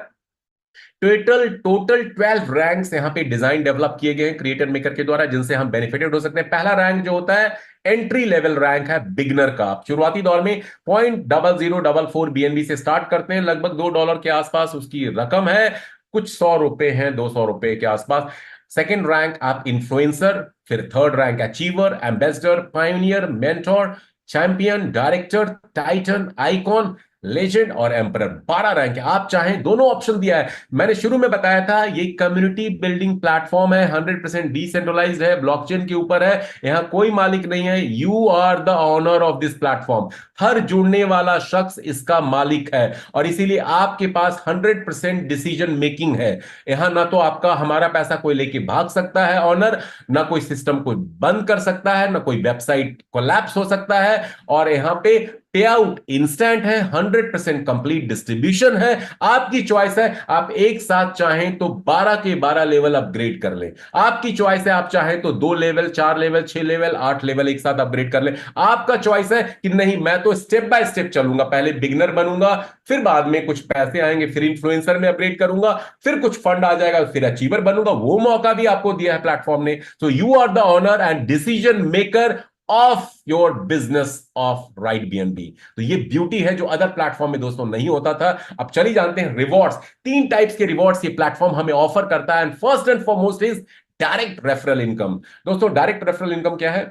A: टोटल 12 रैंक्स यहां पे डिजाइन डेवलप किए गए हैं क्रिएटर मेकर के द्वारा, जिनसे हम बेनिफिटेड हो सकते हैं। पहला रैंक जो होता है एंट्री लेवल रैंक है, बिगनर का। आप शुरुआती दौर में 0.0044 बीएनबी से स्टार्ट करते हैं, लगभग $2 के आसपास उसकी रकम है, कुछ 100 रुपए हैं, 200 रुपए के आसपास। सेकेंड रैंक आप इन्फ्लुएंसर, फिर third rank achiever, ambassador, pioneer, mentor, champion, director, Titan, icon, legend और एम्परर। 12 रैंक है। आप चाहें दोनों ऑप्शन दिया है। मैंने शुरू में बताया था ये कम्युनिटी बिल्डिंग प्लेटफॉर्म है, 100% डिसेंट्रलाइज्ड है, ब्लॉकचेन के ऊपर है, यहां कोई मालिक नहीं है। You are the owner of this platform. हर जुड़ने वाला शख्स इसका मालिक है, और इसीलिए आपके पास 100% डिसीजन मेकिंग है। यहां ना तो आपका हमारा पैसा कोई लेके भाग सकता है ऑनर, ना कोई सिस्टम को बंद कर सकता है, ना कोई वेबसाइट कोलैप्स हो सकता है। और यहां पे पे आउट इंस्टेंट है, 100% कंप्लीट डिस्ट्रीब्यूशन है। आपकी चॉइस है, आप एक साथ चाहें तो 12 के 12 लेवल अपग्रेड कर लें। आपकी चॉइस है, आप चाहें तो 2 लेवल, 4 लेवल, 6 लेवल, 8 लेवल एक साथ अपग्रेड कर लें। आपका चॉइस है कि नहीं, मैं तो स्टेप बाय स्टेप चलूंगा, पहले बिगनर बनूंगा, फिर बाद में कुछ पैसे आएंगे, फिर इन्फ्लुएंसर में अपग्रेड करूंगा, फिर कुछ फंड आ जाएगा, फिर अचीवर बनूंगा। वो मौका भी आपको दिया है प्लेटफॉर्म ने। So you are the owner and decision maker of your business of Right BNB. तो ये ब्यूटी है जो अदर प्लेटफॉर्म में दोस्तों नहीं होता था। अब चलिए जानते हैं रिवॉर्ड्स। 3 टाइप्स के रिवॉर्ड्स ये प्लेटफॉर्म हमें ऑफर करता है, and first and foremost is direct referral income. दोस्तों, डायरेक्ट रेफरल इनकम क्या है?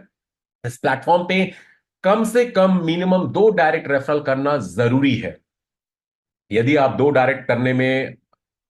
A: इस प्लेटफॉर्म पे कम से कम मिनिमम 2 डायरेक्ट रेफरल करना जरूरी है। यदि आप 2 डायरेक्ट करने में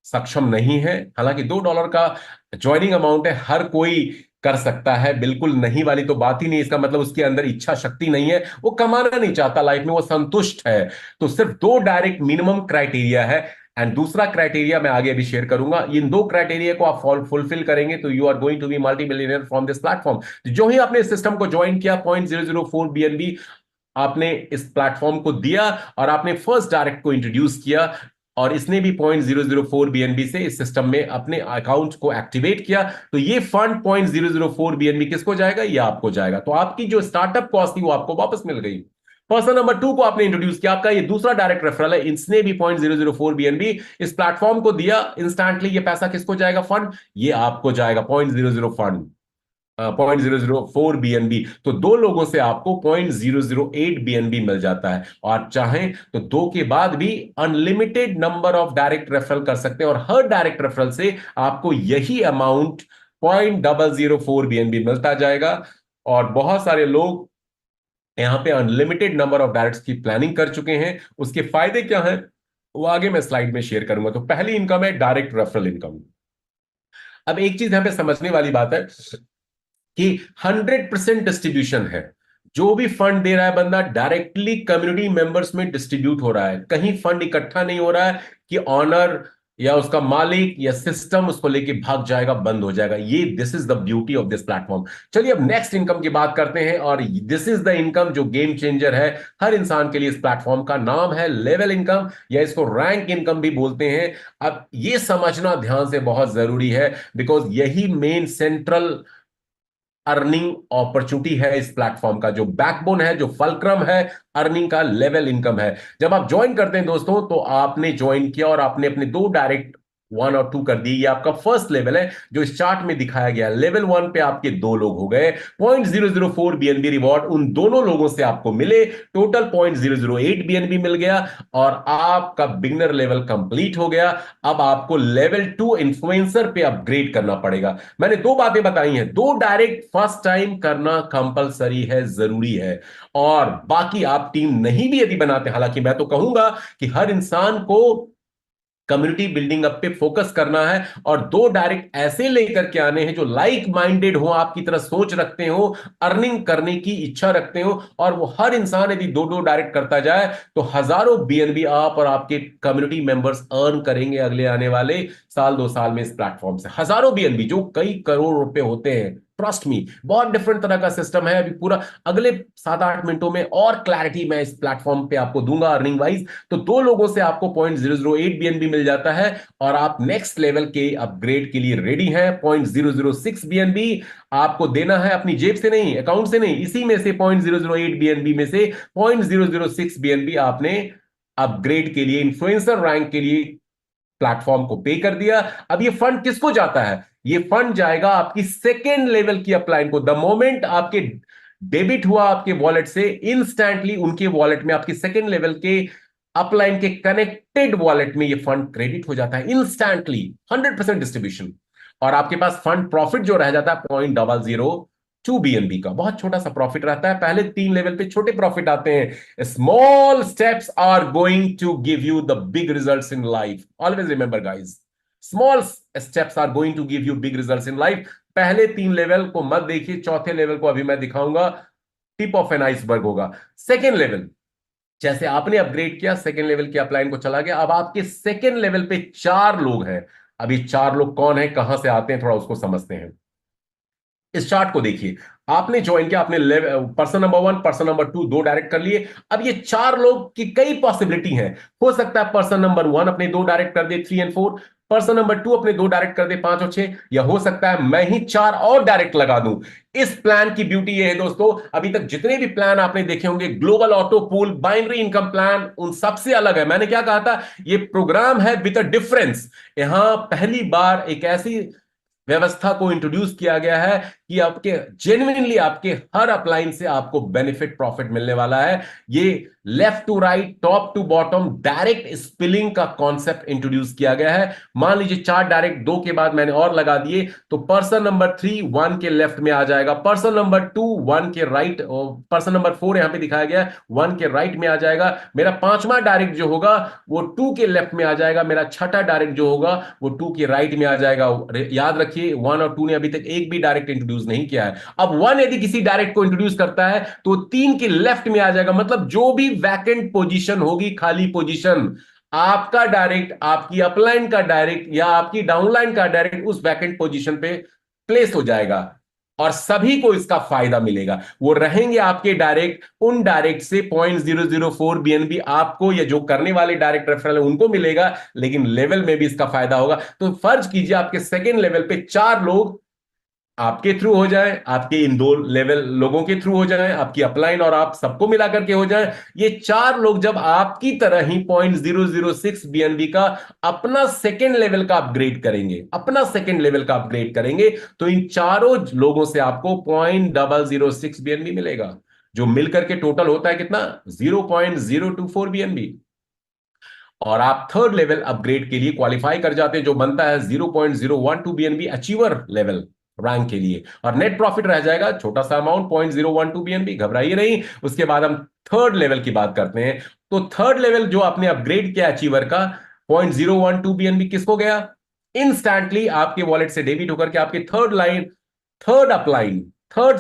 A: सक्षम नहीं है, हालांकि $2 का ज्वाइनिंग अमाउंट है, हर कोई कर सकता है, बिल्कुल नहीं वाली तो बात ही नहीं। इसका मतलब उसके अंदर इच्छा शक्ति नहीं है, वो कमाना नहीं चाहता लाइफ में, वो संतुष्ट है। तो सिर्फ दो डायरेक्ट मिनिमम क्राइटेरिया है। एंड दूसरा क्राइटेरिया मैं आगे अभी शेयर करूंगा। इन दो क्राइटेरिया को आप फुलफिल करेंगे तो you are going to be multi millionaire from this platform. जो ही आपने इस सिस्टम को ज्वाइन किया, 0.004 BNB आपने इस प्लेटफॉर्म को दिया और आपने फर्स्ट डायरेक्ट को इंट्रोड्यूस किया, और इसने भी 0.004 BNB से इस सिस्टम में अपने अकाउंट को एक्टिवेट किया, तो ये फंड 0.004 BNB किसको जाएगा? ये आपको जाएगा। तो आपकी जो स्टार्टअप कॉस्ट थी वो आपको वापस मिल गई। पर्सन नंबर 2 को आपने इंट्रोड्यूस किया, आपका ये दूसरा डायरेक्ट रेफरल है, इसने भी 0.004 BNB इस प्लेटफॉर्म को दिया। इंस्टेंटली ये पैसा किसको जाएगा? फंड ये आपको जाएगा, 0.04 BNB। तो दो लोगों से आपको 0.008 BNB मिल जाता है। और चाहें तो दो के बाद भी unlimited number of direct referral कर सकते हैं, और हर डायरेक्ट रेफरल से आपको यही अमाउंट 0.004 BNB मिलता जाएगा। और बहुत सारे लोग यहां पे अनलिमिटेड नंबर ऑफ डायरेक्ट्स की प्लानिंग कर चुके हैं। उसके फायदे क्या हैं वो आगे मैं स्लाइड में शेयर करूंगा। तो पहली इनकम है डायरेक्ट रेफरल इनकम। अब एक चीज यहां पे समझने वाली बात है कि 100% डिस्ट्रीब्यूशन है। जो भी फंड दे रहा है बंदा, डायरेक्टली कम्युनिटी मेंबर्स में डिस्ट्रीब्यूट हो रहा है। कहीं फंड इकट्ठा नहीं हो रहा है कि ऑनर या उसका मालिक या सिस्टम उसको लेके भाग जाएगा, बंद हो जाएगा। ये this is the beauty of this platform. चलिए अब नेक्स्ट इनकम की बात करते हैं, और दिस इज द इनकम जो गेम चेंजर है हर इंसान के लिए। इस प्लेटफॉर्म का नाम है लेवल इनकम, या इसको रैंक इनकम भी बोलते हैं। अब ये समझना ध्यान से बहुत जरूरी है, बिकॉज यही मेन सेंट्रल अर्निंग अपॉर्चुनिटी है इस प्लेटफॉर्म का। जो बैकबोन है, जो फलक्रम है अर्निंग का, लेवल इनकम है। जब आप ज्वाइन करते हैं दोस्तों, तो आपने ज्वाइन किया और आपने अपने दो डायरेक्ट 1 और 2 कर दिए। ये आपका फर्स्ट लेवल है जो इस चार्ट में दिखाया गया। लेवल 1 पे आपके दो लोग हो गए। 0.004 BNB रिवॉर्ड उन दोनों लोगों से आपको मिले। टोटल 0.008 BNB मिल गया, और आपका बिगनर लेवल कंप्लीट हो गया। अब आपको लेवल 2 इन्फ्लुएंसर पे अपग्रेड करना पड़ेगा। मैंने दो बातें बताई हैं, दो डायरेक्ट फर्स्ट टाइम करना कंपलसरी है, जरूरी है। और बाकी आप टीम नहीं भी यदि बनाते, हालांकि मैं तो कहूंगा कि हर इंसान को कम्युनिटी बिल्डिंग अप पे फोकस करना है, और दो डायरेक्ट ऐसे लेकर के आने हैं जो लाइक माइंडेड हो, आपकी तरह सोच रखते हो, अर्निंग करने की इच्छा रखते हो। और वो हर इंसान यदि दो दो डायरेक्ट करता जाए तो हजारों BNB आप और आपके कम्युनिटी मेंबर्स अर्न करेंगे अगले आने वाले साल 2 साल में इस प्लेटफॉर्म से। हजारों BNB जो कई करोड़ रुपए होते हैं, ट्रस्ट मी। बहुत डिफरेंट तरह का सिस्टम है। अभी पूरा अगले 7-8 मिनटों में और क्लैरिटी मैं इस प्लेटफॉर्म पे आपको दूंगा अर्निंग वाइज। तो दो लोगों से आपको 0.008 BNB मिल जाता है, और आप नेक्स्ट लेवल के अपग्रेड के लिए रेडी हैं। 0.006 BNB आपको देना है, अपनी जेब से नहीं, अकाउंट से नहीं, इसी में से 0.008 BNB में से 0.006 BNB आपने अपग्रेड के लिए, इन्फ्लुएंसर रैंक के लिए प्लेटफॉर्म को पे कर दिया। अब ये फंड किसको जाता है? ये फंड जाएगा आपकी सेकेंड लेवल की अपलाइन को। द मोमेंट आपके डेबिट हुआ आपके वॉलेट से, इंस्टेंटली उनके वॉलेट में, आपकी सेकेंड लेवल के अपलाइन के कनेक्टेड वॉलेट में ये फंड क्रेडिट हो जाता है इंस्टेंटली। 100% डिस्ट्रीब्यूशन। और आपके पास फंड प्रॉफिट जो रह जाता है 0.002 BNB का, बहुत छोटा सा प्रॉफिट रहता है। पहले 3 लेवल पे छोटे प्रॉफिट आते हैं। Small steps are going to give you the big results in life. Always remember guys, small steps are going to give you big results in life. पहले 3 लेवल को मत देखिए, चौथे लेवल को अभी मैं दिखाऊंगा, टिप ऑफ एन आइसबर्ग होगा। सेकेंड लेवल, जैसे आपने अपग्रेड किया, सेकेंड लेवल की अपलाइन को चला गया, अब आपके सेकेंड लेवल पे 4 लोग हैं। अभी 4 लोग कौन है, कहां से आते हैं, थोड़ा उसको समझते हैं। इस चार्ट को देखिए, आपने ज्वाइन किया, आपने पर्सन नंबर 1, पर्सन नंबर 2 दो डायरेक्ट कर लिए। अब ये 4 लोग की कई पॉसिबिलिटी हैं। हो सकता है पर्सन नंबर 1 अपने दो डायरेक्ट कर दे 3 और 4, पर्सन नंबर 2 अपने दो डायरेक्ट कर दे 5 और 6, या हो सकता है मैं ही 4 और डायरेक्ट लगा दूं। इस प्लान की ब्यूटी ये है दोस्तों, अभी तक जितने भी प्लान आपने देखे होंगे, global auto pool, binary income plan, उन सबसे अलग है। मैंने क्या कहा था, ये प्रोग्राम है विद अ डिफरेंस। यहां पहली बार एक ऐसी व्यवस्था को इंट्रोड्यूस किया गया है कि आपके जेन्युइनली आपके हर अपलाइन से आपको बेनिफिट प्रॉफिट मिलने वाला है। ये left to right, top to bottom direct spilling का कॉन्सेप्ट इंट्रोड्यूस किया गया है। मान लीजिए 4 डायरेक्ट, 2 के बाद मैंने और लगा दिए, तो पर्सन नंबर 3 1 के लेफ्ट में आ जाएगा, पर्सन नंबर 2 1 के राइट, पर्सन नंबर 4 यहां पे दिखाया गया 1 के राइट में आ जाएगा। मेरा 5वां डायरेक्ट जो होगा वो 2 के लेफ्ट में आ जाएगा। मेरा 6ठा डायरेक्ट जो होगा वो 2 के राइट में आ जाएगा। याद रखिए 1 और 2 ने अभी तक एक भी डायरेक्ट इंट्रोड्यूस इंट्रोड्यूस नहीं किया है। अब 1 यदि किसी डायरेक्ट को इंट्रोड्यूस करता है तो 3 के लेफ्ट में आ जाएगा, मतलब जो भी वैकेंट पोजीशन होगी, खाली पोजीशन, आपका डायरेक्ट, आपकी अपलाइन का डायरेक्ट या आपकी डाउनलाइन का डायरेक्ट उस वैकेंट पोजीशन पे प्लेस हो जाएगा और सभी को इसका फायदा मिलेगा। वो रहेंगे आपके डायरेक्ट, उन डायरेक्ट से 0.004 बीएनबी आपको या जो करने वाले डायरेक्ट रेफरल है उनको मिलेगा, लेकिन लेवल में भी इसका फायदा होगा। तो फर्ज कीजिए आपके सेकेंड लेवल पे 4 लोग आपके थ्रू हो जाए, आपके इन 2 लेवल लोगों के थ्रू हो जाए, आपकी अपलाइन और आप सबको मिलाकर के हो जाए। ये 4 लोग जब आपकी तरह ही 0.006 बीएनबी का अपना सेकेंड लेवल का अपग्रेड करेंगे, अपना सेकेंड लेवल का अपग्रेड करेंगे, तो इन चारों लोगों से आपको 0.006 बीएनबी मिलेगा, जो मिलकर के टोटल होता है कितना, 0.024 बीएनबी। और आप थर्ड लेवल अपग्रेड के लिए क्वालिफाई कर जाते हैं, जो बनता है 0.012 बीएनबी अचीवर लेवल रैंक के लिए, और नेट प्रॉफिट रह जाएगा छोटा सा अमाउंट 0.012 बीएनबी। घबराइए नहीं, उसके बाद हम थर्ड लेवल की बात करते हैं। तो थर्ड लेवल जो आपने अपग्रेड किया अचीवर का 0.012 बीएनबी किसको गया, इंस्टैंटली आपके वॉलेट से डेबिट होकर के आपके third line, third upline, third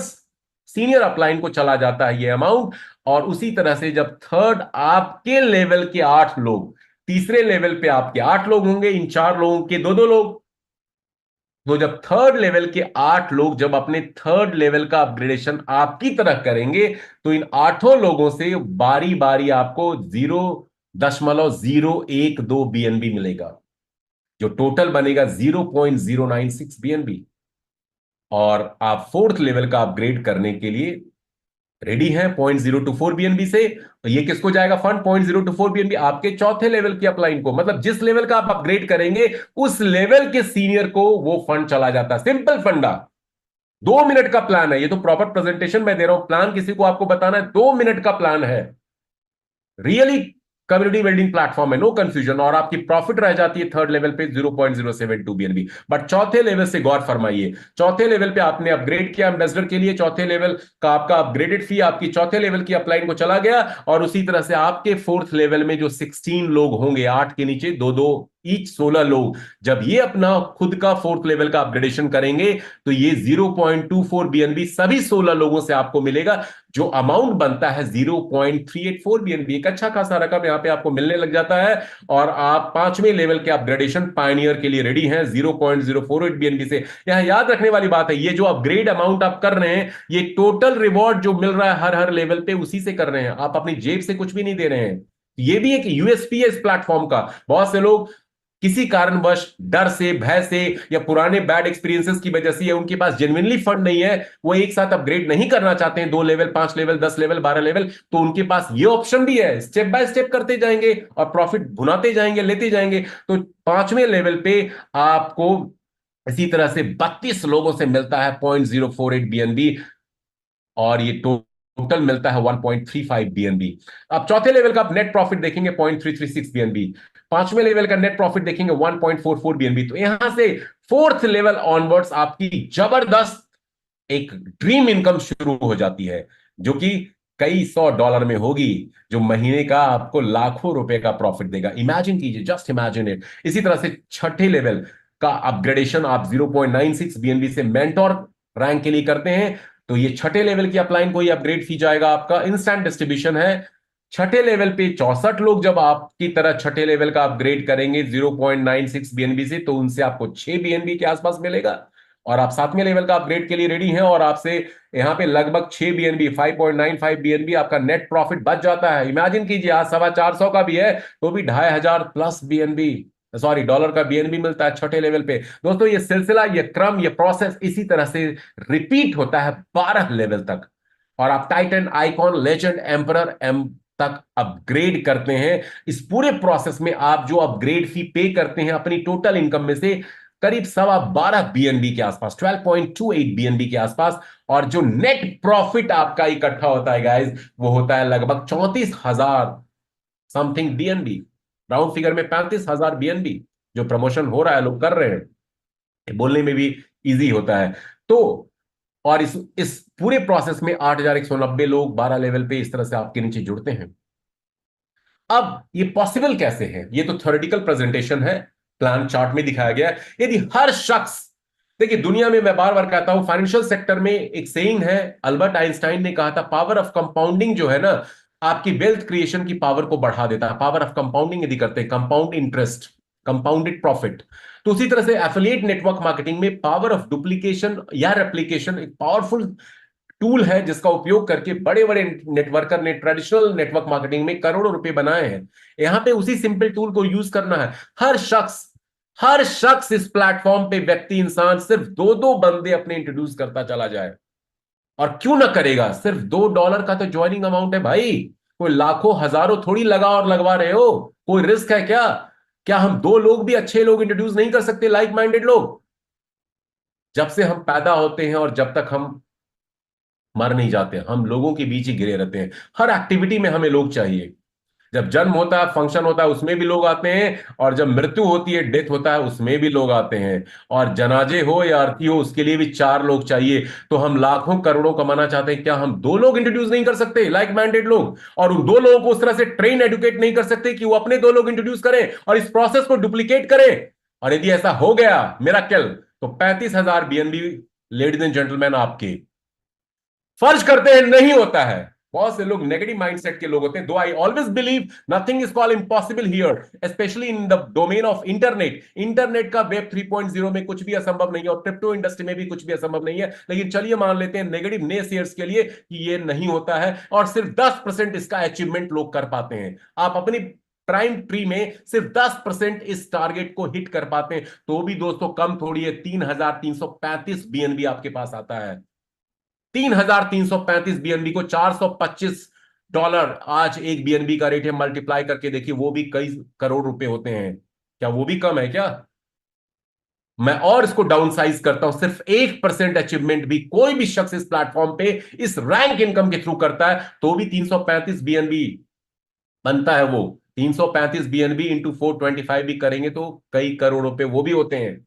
A: senior upline को चला जाता है ये अमाउंट। और उसी तरह से जब थर्ड आपके लेवल के 8 लोग, तीसरे लेवल पे आपके 8 लोग होंगे, इन 4 लोगों के 2-2 लोग, तो जब थर्ड लेवल के 8 लोग जब अपने थर्ड लेवल का अपग्रेडेशन आपकी तरह करेंगे, तो इन 8 लोगों से बारी बारी आपको 0.012 बीएनबी मिलेगा, जो टोटल बनेगा 0.096 बीएनबी। और आप फोर्थ लेवल का अपग्रेड करने के लिए रेडी है 0.024 बीएनबी से। तो ये किसको जाएगा फंड, 0.024 बीएनबी आपके चौथे लेवल की अपलाइन को, मतलब जिस लेवल का आप अपग्रेड करेंगे उस लेवल के सीनियर को वो फंड चला जाता है। सिंपल फंडा, 2 मिनट का प्लान है ये, तो प्रॉपर प्रेजेंटेशन मैं दे रहा हूं, प्लान किसी को आपको बताना है, 2 मिनट का प्लान है, रियली कम्युनिटी बिल्डिंग प्लेटफॉर्म है, नो कंफ्यूजन। और आपकी प्रॉफिट रह जाती है थर्ड लेवल पे 0.072 बीएनबी। बट चौथे लेवल से गौर फरमाइए, चौथे लेवल पे आपने अपग्रेड किया एम्बेसडर के लिए, चौथे लेवल का आपका अपग्रेडेड फी आपकी चौथे लेवल की अपलाइन को चला गया। और उसी तरह से आपके फोर्थ लेवल में जो 16 लोग होंगे, 8 के नीचे 2-2 ईच 16 लोग, जब ये अपना खुद का फोर्थ लेवल का अपग्रेडेशन करेंगे, तो ये 0.24 बीएनबी सभी 16 लोगों से आपको मिलेगा, जो अमाउंट बनता है 0.384 बीएनबी। एक अच्छा खासा रकम यहां पे आपको मिलने लग जाता है। और आप 5वें लेवल के अपग्रेडेशन पायनियर के लिए रेडी हैं 0.048 बीएनबी से। यहां याद रखने वाली बात है, ये जो अपग्रेड अमाउंट आप कर रहे हैं, ये टोटल रिवॉर्ड जो मिल रहा है हर हर लेवल पे, उसी से कर रहे हैं, आप अपनी जेब से कुछ भी नहीं दे रहे हैं। ये भी एक यूएसपी है इस प्लेटफॉर्म का। बहुत से लोग किसी कारणवश, डर से, भय से, या पुराने बैड एक्सपीरियंसेस की वजह से, या उनके पास जेन्युइनली फंड नहीं है, वो एक साथ अपग्रेड नहीं करना चाहते हैं, 2 लेवल, 5 लेवल, 10 लेवल, 12 लेवल, तो उनके पास ये ऑप्शन भी है, स्टेप बाय स्टेप करते जाएंगे और प्रॉफिट भुनाते जाएंगे, लेते जाएंगे। तो 5वें लेवल पे आपको इसी तरह से 32 लोगों से मिलता है 0.048 बीएनबी, और ये टोटल मिलता है 1.35 बीएनबी। अब चौथे लेवल का आप नेट प्रॉफिट देखेंगे 0.336 बीएनबी, 5वें लेवल का नेट प्रॉफिट देखेंगे 1.44 बीएनबी। तो यहां से फोर्थ लेवल ऑनवर्ड्स आपकी जबरदस्त एक ड्रीम इनकम शुरू हो जाती है, जो कि कई $100 में होगी, जो महीने का आपको लाखों रुपए का प्रॉफिट देगा। इमेजिन कीजिए, जस्ट इमेजिन इट। इसी तरह से छठे लेवल का अपग्रेडेशन आप 0.96 बीएनबी से मेंटोर रैंक के लिए करते हैं, तो ये छठे लेवल की अपलाइन को ही अपग्रेड फी जाएगा आपका, इंस्टेंट डिस्ट्रीब्यूशन है। छठे लेवल पे 64 लोग जब आपकी तरह छठे लेवल का अपग्रेड करेंगे 0.96 बीएनबी से, तो उनसे आपको 6 बीएनबी के आसपास मिलेगा। और आप 7वें लेवल का अपग्रेड के लिए रेडी हैं, और आपसे यहां पे लगभग 6 बीएनबी, 5.95 बीएनबी आपका नेट प्रॉफिट बच जाता है। इमेजिन कीजिए, आज 450 का भी है तो भी 2500 प्लस बीएनबी, सॉरी डॉलर का बीएनबी मिलता है छठे लेवल पे। दोस्तों ये सिलसिला, ये क्रम, ये प्रोसेस इसी तरह से रिपीट होता है 12 लेवल तक, और आप टाइटन, आइकॉन, लेजेंड, एम्परर, एम तक अपग्रेड करते हैं। इस पूरे प्रोसेस में आप जो अपग्रेड फी पे करते हैं अपनी टोटल इनकम में से, करीब 12.25 बीएनबी के आसपास, 12.28 बीएनबी के आसपास। और जो नेट प्रॉफिट आपका इकट्ठा होता है गाइस, वो होता है लगभग 34,000 समथिंग बीएनबी, राउंड फिगर में 35,000 बीएनबी। जो प्रमोशन हो रहा है, लोग कर रहे हैं, बोलने में भी इजी होता है। तो और इस पूरे प्रोसेस में 8,190 लोग 12 लेवल पे इस तरह से आपके नीचे जुड़ते हैं। अब ये पॉसिबल कैसे है, ये तो थ्योरेटिकल प्रेजेंटेशन है, प्लान चार्ट में दिखाया गया है। यदि हर शख्स देखिए, दुनिया में मैं बार बार कहता हूं, फाइनेंशियल सेक्टर में एक सेइंग है, अल्बर्ट आइंस्टाइन ने कहा था, पावर ऑफ कंपाउंडिंग जो है ना, आपकी वेल्थ क्रिएशन की पावर को बढ़ा देता है। पावर ऑफ कंपाउंडिंग यदि करते हैं, कंपाउंड इंटरेस्ट, कंपाउंडेड प्रॉफिट। तो उसी तरह से एफिलिएट नेटवर्क मार्केटिंग में पावर ऑफ डुप्लीकेशन या रेप्लीकेशन एक पावरफुल टूल है, जिसका उपयोग करके बड़े बड़े नेटवर्कर ने ट्रेडिशनल नेटवर्क मार्केटिंग में करोड़ों रुपए बनाए हैं। यहां पे उसी सिंपल टूल को यूज करना है। हर शख्स इस प्लेटफॉर्म पे, व्यक्ति इंसान सिर्फ दो दो बंदे अपने इंट्रोड्यूस करता चला जाए। और क्यों ना करेगा, सिर्फ $2 का तो ज्वाइनिंग अमाउंट है भाई। कोई लाखों हजारों थोड़ी लगा और लगवा रहे हो। कोई रिस्क है क्या? क्या हम दो लोग भी अच्छे लोग इंट्रोड्यूस नहीं कर सकते, लाइक माइंडेड लोग? जब से हम पैदा होते हैं और जब तक हम मर नहीं जाते, हम लोगों के बीच ही घिरे रहते हैं। हर एक्टिविटी में हमें लोग चाहिए। जब जन्म होता है, फंक्शन होता है, उसमें भी लोग आते हैं, और जब मृत्यु होती है, डेथ होता है, उसमें भी लोग आते हैं। और जनाजे हो या अर्थी हो, उसके लिए भी चार लोग चाहिए। तो हम लाखों करोड़ों कमाना चाहते हैं, क्या हम दो लोग इंट्रोड्यूस नहीं कर सकते, लाइक माइंडेड लोग? और उन दो लोगों को उस तरह से ट्रेन एडुकेट नहीं कर सकते कि वो अपने दो लोग इंट्रोड्यूस करें और इस प्रोसेस को डुप्लीकेट करें? और यदि ऐसा हो गया मिराकल, तो 35,000 बीएनबी, लेडीज एंड जेंटलमैन, आपके। फर्ज करते हैं नहीं होता है। बहुत से लोग नेगेटिव माइंडसेट के लोग होते हैं। दो I always believe nothing is called impossible here, specially in the domain of internet. Internet का वेब 3.0 में कुछ भी असंभव नहीं है, और क्रिप्टो इंडस्ट्री में भी कुछ भी असंभव नहीं है। लेकिन चलिए मान लेते हैं नेगेटिव नेसियर्स के लिए कि ये नहीं होता है, और सिर्फ 10% इसका अचीवमेंट लोग कर पाते हैं। आप अपनी प्राइम ट्री में सिर्फ 10% इस टारगेट को हिट कर पाते हैं, तो भी दोस्तों कम थोड़ी है। 3,335 बीएनबी आपके पास आता है। 3,335 बीएनबी को $425 आज एक बीएनबी का रेट है, मल्टीप्लाई करके देखिए, वो भी कई करोड़ रुपए होते हैं। क्या वो भी कम है क्या? मैं और इसको डाउन साइज करता हूं, सिर्फ 1% अचीवमेंट भी कोई भी शख्स इस प्लेटफॉर्म पे इस रैंक इनकम के थ्रू करता है, तो भी 335 बीएनबी बनता है। वो 335 बीएनबी इंटू 425 भी करेंगे तो कई करोड़ रुपए वो भी होते हैं।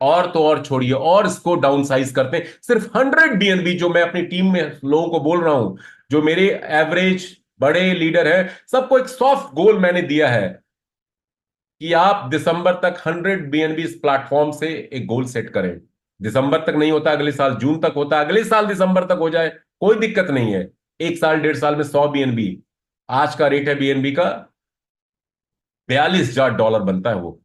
A: और तो और छोड़िए, और इसको डाउन साइज करते हैं, सिर्फ 100 बीएनबी, जो मैं अपनी टीम में लोगों को बोल रहा हूं, जो मेरे एवरेज बड़े लीडर हैं, सबको एक सॉफ्ट गोल मैंने दिया है कि आप दिसंबर तक 100 बीएनबी इस प्लेटफॉर्म से एक गोल सेट करें। दिसंबर तक नहीं होता, अगले साल जून तक होता, अगले साल दिसंबर तक हो जाए, कोई दिक्कत नहीं है। एक साल 1.5 साल में 100 बीएनबी। आज का रेट है बीएनबी का $42,000 बनता है वो।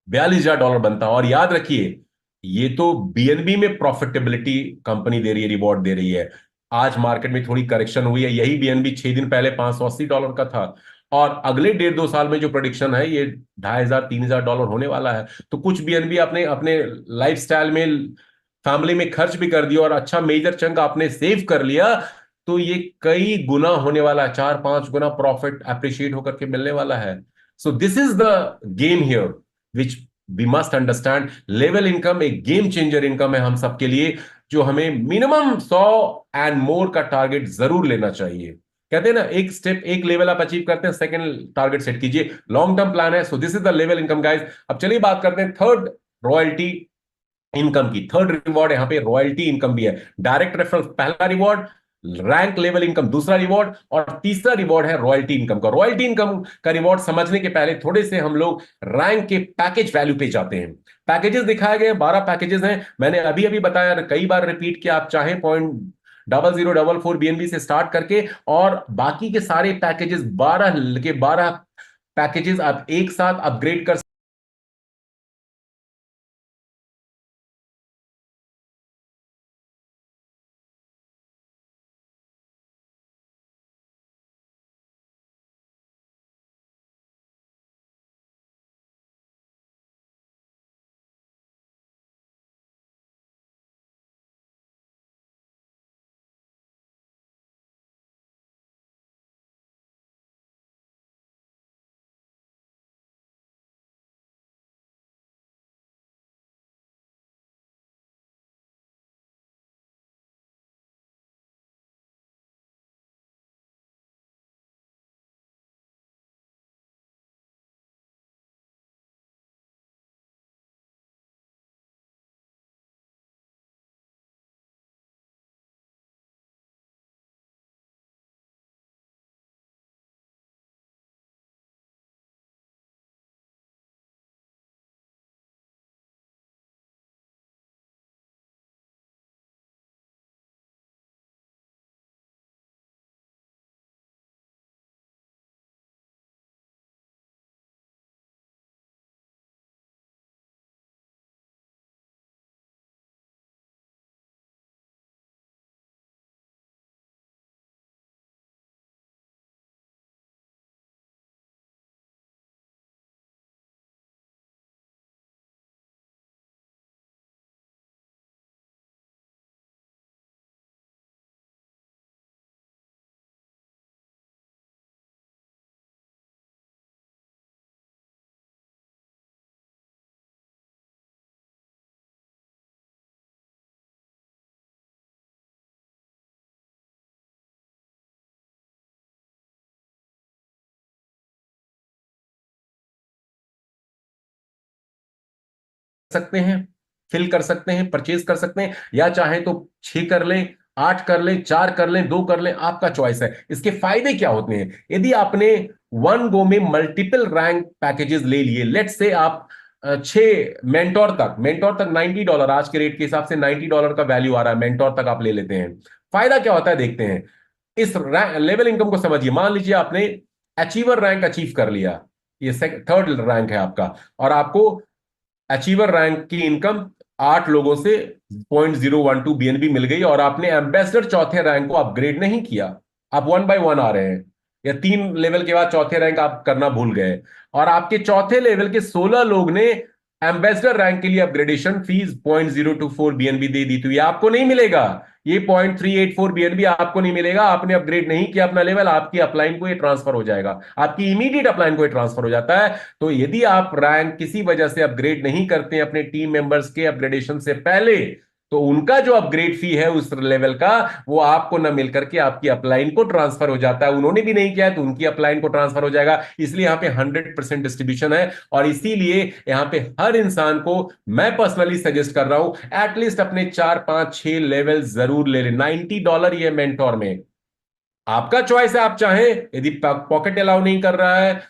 A: $42,000 बनता है। और याद रखिए, ये तो बीएनबी में प्रॉफिटेबिलिटी कंपनी दे रही है, रिवॉर्ड दे रही है। आज मार्केट में थोड़ी करेक्शन हुई है, यही बीएनबी 6 दिन पहले $580 का था। और अगले 1.5 2 साल में जो प्रोडिक्शन है, ये 2,500 $3,000 होने वाला है। तो कुछ बीएनबी अपने अपने लाइफस्टाइल में, फैमिली में खर्च भी कर दिया, और अच्छा मेजर चंक आपने सेव कर लिया, तो ये कई गुना होने वाला है, 4 5 गुना प्रॉफिट अप्रिशिएट होकर के मिलने वाला है। So this is the game here, which we must understand. Level income एक गेम चेंजर इनकम है हम सबके लिए, जो हमें मिनिमम 100 एंड मोर का टारगेट जरूर लेना चाहिए। कहते हैं ना, एक स्टेप, एक लेवल आप अचीव करते हैं, सेकंड टारगेट सेट कीजिए। लॉन्ग टर्म प्लान है। So this is the level income guys. अब चलिए बात करते हैं थर्ड रॉयल्टी इनकम की। थर्ड रिवॉर्ड यहां पे रॉयल्टी इनकम भी है। डायरेक्ट रेफरल पहला रिवॉर्ड, रैंक लेवल इनकम दूसरा रिवॉर्ड, और तीसरा रिवॉर्ड है रॉयल्टी इनकम का। रॉयल्टी इनकम का रिवॉर्ड समझने के पहले थोड़े से हम लोग रैंक के पैकेज वैल्यू पे जाते हैं। पैकेजेस दिखाए गए 12 पैकेजेस हैं, मैंने अभी अभी बताया, कई बार रिपीट किया। आप चाहें 0.0044 बीएनबी से स्टार्ट करके, और बाकी के सारे पैकेजेस, 12 के 12 पैकेजेस आप एक साथ अपग्रेड कर सकते हैं, फिल कर सकते हैं, परचेज कर सकते हैं, या चाहे तो 6 कर लें, 8 कर लें, 4 कर लें, 2 कर लें, आपका चॉइस है। इसके फायदे क्या होते हैं? यदि आपने वन गो में मल्टीपल रैंक पैकेजेस ले लिए, लेट से आप 6 मेंटोर तक $90, आज के रेट के हिसाब से $90 का वैल्यू आ रहा है, मेंटोर तक आप ले लेते हैं। फायदा क्या होता है देखते हैं। इस लेवल इनकम को समझिए। मान लीजिए आपने अचीवर रैंक अचीव कर लिया, ये थर्ड रैंक है आपका, और आपको अचीवर रैंक की इनकम 8 लोगों से 0.012 बीएनबी मिल गई, और आपने एम्बेसडर चौथे रैंक को अपग्रेड नहीं किया, आप 1 बाय 1 आ रहे हैं, या 3 लेवल के बाद चौथे रैंक आप करना भूल गए, और आपके चौथे लेवल के 16 लोग ने एम्बेसडर रैंक के लिए अपग्रेडेशन फीस 0.024 बीएनबी दे दी, तो ये आपको नहीं मिलेगा। ये 0.384 बीएनबी आपको नहीं मिलेगा, आपने अपग्रेड नहीं किया अपना लेवल, आपकी अपलाइन को ये ट्रांसफर हो जाएगा, आपकी इमीडिएट अपलाइन को ये ट्रांसफर हो जाता है। तो यदि आप रैंक किसी वजह से अपग्रेड नहीं करते हैं अपने टीम मेंबर्स के अपग्रेडेशन से पहले, तो उनका जो अपग्रेड फी है उस लेवल का, वो आपको न मिलकर के आपकी अपलाइन को ट्रांसफर हो जाता है। उन्होंने भी नहीं किया है तो उनकी अपलाइन को ट्रांसफर हो जाएगा। इसलिए यहां पे 100% डिस्ट्रीब्यूशन है, और इसीलिए यहां पे हर इंसान को मैं पर्सनली सजेस्ट कर रहा हूं एटलीस्ट अपने 4 5 6 लेवल जरूर ले ले। $90 ये मेंटोर में आपका चॉइस है। आप चाहें, यदि पॉकेट अलाउ नहीं कर रहा है,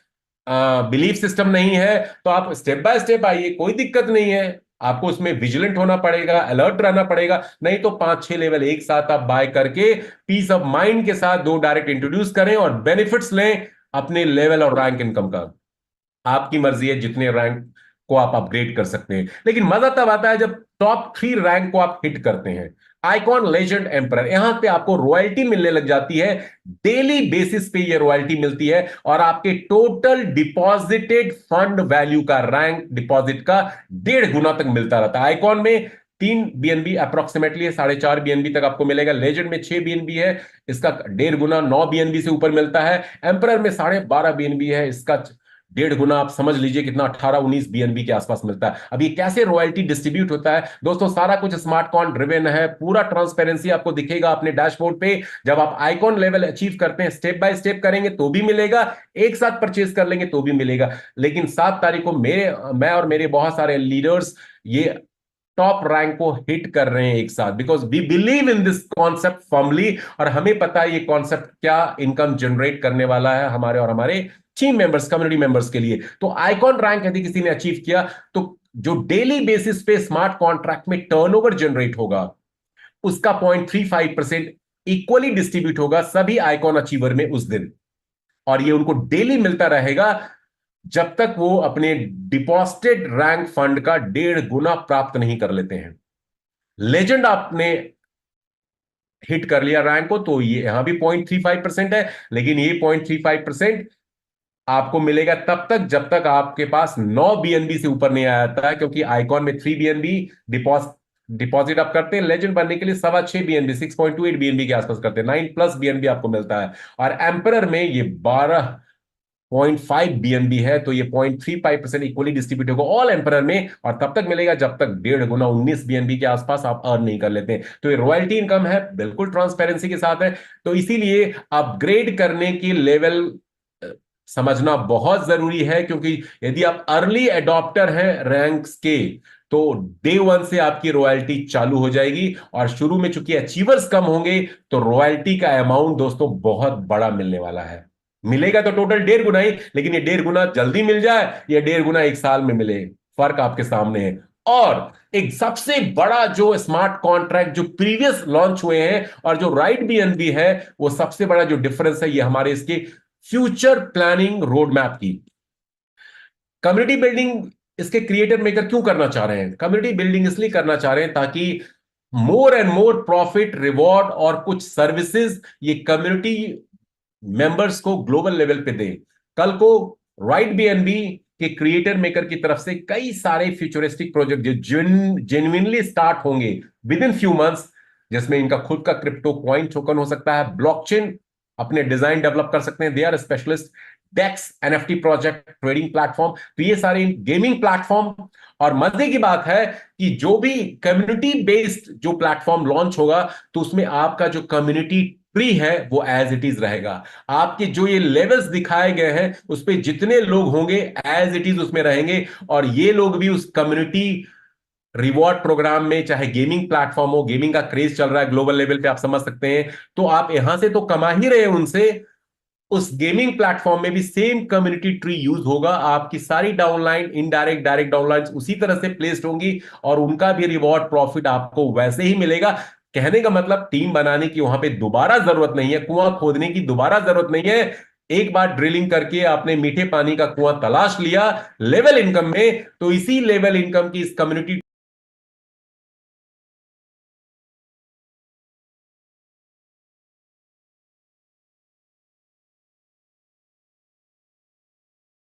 A: बिलीफ सिस्टम नहीं है, तो आप स्टेप बाय स्टेप आइए, कोई दिक्कत नहीं है। आपको उसमें विजिलेंट होना पड़ेगा, अलर्ट रहना पड़ेगा, नहीं तो 5 6 लेवल एक साथ आप बाय करके पीस ऑफ माइंड के साथ 2 डायरेक्ट इंट्रोड्यूस करें और बेनिफिट्स लें अपने लेवल और रैंक इनकम का। आपकी मर्जी है, जितने रैंक को आप अपग्रेड कर सकते हैं, लेकिन मजा तब आता है जब टॉप 3 रैंक को आप हिट करते हैं। आइकॉन, लेजेंड, एम्परर, यहां पे आपको रॉयल्टी मिलने लग जाती है। डेली बेसिस पे ये रॉयल्टी मिलती है, और आपके टोटल डिपॉजिटेड फंड वैल्यू का, रैंक डिपॉजिट का 1.5 गुना तक मिलता रहता है। आइकॉन में 3 बीएनबी अप्रोक्सीमेटली है, 4.5 बीएनबी तक आपको मिलेगा। लेजेंड में 6 बीएनबी है, इसका 1.5 गुना 9 बीएनबी से ऊपर मिलता है। एम्परर में 12.5 बीएनबी है, इसका 1.5 गुना आप समझ लीजिए कितना, 18 19 बीएनबी के आसपास मिलता है। अब ये कैसे रॉयल्टी डिस्ट्रीब्यूट होता है दोस्तों? सारा कुछ स्मार्ट कॉन ड्रिवन है, पूरा ट्रांसपेरेंसी आपको दिखेगा अपने डैशबोर्ड पे। जब आप आइकॉन लेवल अचीव करते हैं, स्टेप बाय स्टेप करेंगे तो भी मिलेगा, एक साथ परचेज कर लेंगे तो भी मिलेगा। लेकिन 7 तारीख को मैं और मेरे बहुत सारे लीडर्स ये टॉप रैंक को हिट कर रहे हैं एक साथ, because we believe in this concept firmly, और हमें पता है ये कॉन्सेप्ट क्या इनकम जनरेट करने वाला है हमारे और हमारे टीम मेंबर्स, कम्युनिटी मेंबर्स के लिए। तो आइकॉन रैंक यदि किसी ने अचीव किया, तो जो डेली बेसिस पे स्मार्ट कॉन्ट्रैक्ट में टर्नओवर जनरेट होगा, उसका 0.35% इक्वली डिस्ट्रीब्यूट होगा सभी आइकॉन अचीवर में उस दिन, और ये उनको डेली मिलता रहेगा जब तक वो अपने डिपॉजिटेड रैंक फंड का 1.5 गुना प्राप्त नहीं कर लेते हैं। लेजेंड आपने हिट कर लिया रैंक को, तो ये यहां भी 0.35% है, लेकिन ये 0.35% आपको मिलेगा तब तक जब तक आपके पास 9 बीएनबी से ऊपर नहीं आ जाता है, क्योंकि आइकॉन में 3 बीएनबी डिपॉजिट आप करते हैं, लेजेंड बनने के लिए 6.25 बीएनबी, 6.28 बीएनबी के आसपास करते हैं, 9+ बीएनबी आपको मिलता है। और एम्परर में ये 12.5 बीएनबी है, तो ये 0.35% इक्वली डिस्ट्रीब्यूट होगा ऑल एम्परर में, और तब तक मिलेगा जब तक 1.5 गुना 19 बीएनबी के आसपास आप अर्न नहीं कर लेते हैं। तो ये रॉयल्टी इनकम है, बिल्कुल ट्रांसपेरेंसी के साथ है। तो इसीलिए अपग्रेड करने की लेवल समझना बहुत जरूरी है, क्योंकि यदि आप अर्ली एडॉप्टर हैं रैंक्स के, तो डे 1 से आपकी रॉयल्टी चालू हो जाएगी, और शुरू में चूंकि अचीवर्स कम होंगे, तो रॉयल्टी का अमाउंट दोस्तों बहुत बड़ा मिलने वाला है। मिलेगा तो टोटल 1.5 गुना ही, लेकिन ये 1.5 गुना जल्दी मिल जाए या 1.5 गुना एक साल में मिले, फर्क आपके सामने है। और एक सबसे बड़ा जो स्मार्ट कॉन्ट्रैक्ट जो प्रीवियस लॉन्च हुए हैं और जो राइट बीएनबी है, वो सबसे बड़ा जो डिफरेंस है, ये हमारे इसके फ्यूचर प्लानिंग रोड मैप की कम्युनिटी बिल्डिंग। इसके क्रिएटर मेकर क्यों करना चाह रहे हैं? कम्युनिटी बिल्डिंग इसलिए करना चाह रहे हैं ताकि more and more profit, reward और कुछ सर्विसेज ये कम्युनिटी मेंबर्स को ग्लोबल लेवल पे दें। कल को राइट बीएनबी के क्रिएटर मेकर की तरफ से कई सारे फ्यूचरिस्टिक प्रोजेक्ट जो जेन्युइनली स्टार्ट होंगे विद इन फ्यू मंथ्स, जिसमें इनका खुद का क्रिप्टो कॉइन टोकन हो सकता है, ब्लॉकचेन अपने डिजाइन डेवलप कर सकते हैं, they are specialist, DEX NFT project, trading platform, तो ये सारे गेमिंग प्लेटफॉर्म। और मजे की बात है कि जो भी कम्युनिटी बेस्ड जो प्लेटफॉर्म लॉन्च होगा, तो उसमें आपका जो कम्युनिटी ट्री है वो एज इट इज रहेगा। आपके जो ये लेवल्स दिखाए गए हैं उस पे जितने लोग होंगे एज इट इज उसमें रहेंगे, और ये लोग भी उस कम्युनिटी रिवॉर्ड प्रोग्राम में, चाहे गेमिंग प्लेटफॉर्म हो, गेमिंग का क्रेज चल रहा है ग्लोबल लेवल पे, आप समझ सकते हैं, तो आप यहां से तो कमा ही रहे हैं उनसे, उस गेमिंग प्लेटफॉर्म में भी सेम कम्युनिटी ट्री यूज होगा, आपकी सारी डाउनलाइन, इनडायरेक्ट डायरेक्ट डाउनलाइन उसी तरह से प्लेस्ड होंगी, और उनका भी रिवॉर्ड प्रॉफिट आपको वैसे ही मिलेगा। कहने का मतलब टीम बनाने की वहां पे दोबारा जरूरत नहीं है, कुआं खोदने की दोबारा जरूरत नहीं है। एक बार ड्रिलिंग करके आपने मीठे पानी का कुआं तलाश लिया लेवल इनकम में, तो इसी लेवल इनकम की इस कम्युनिटी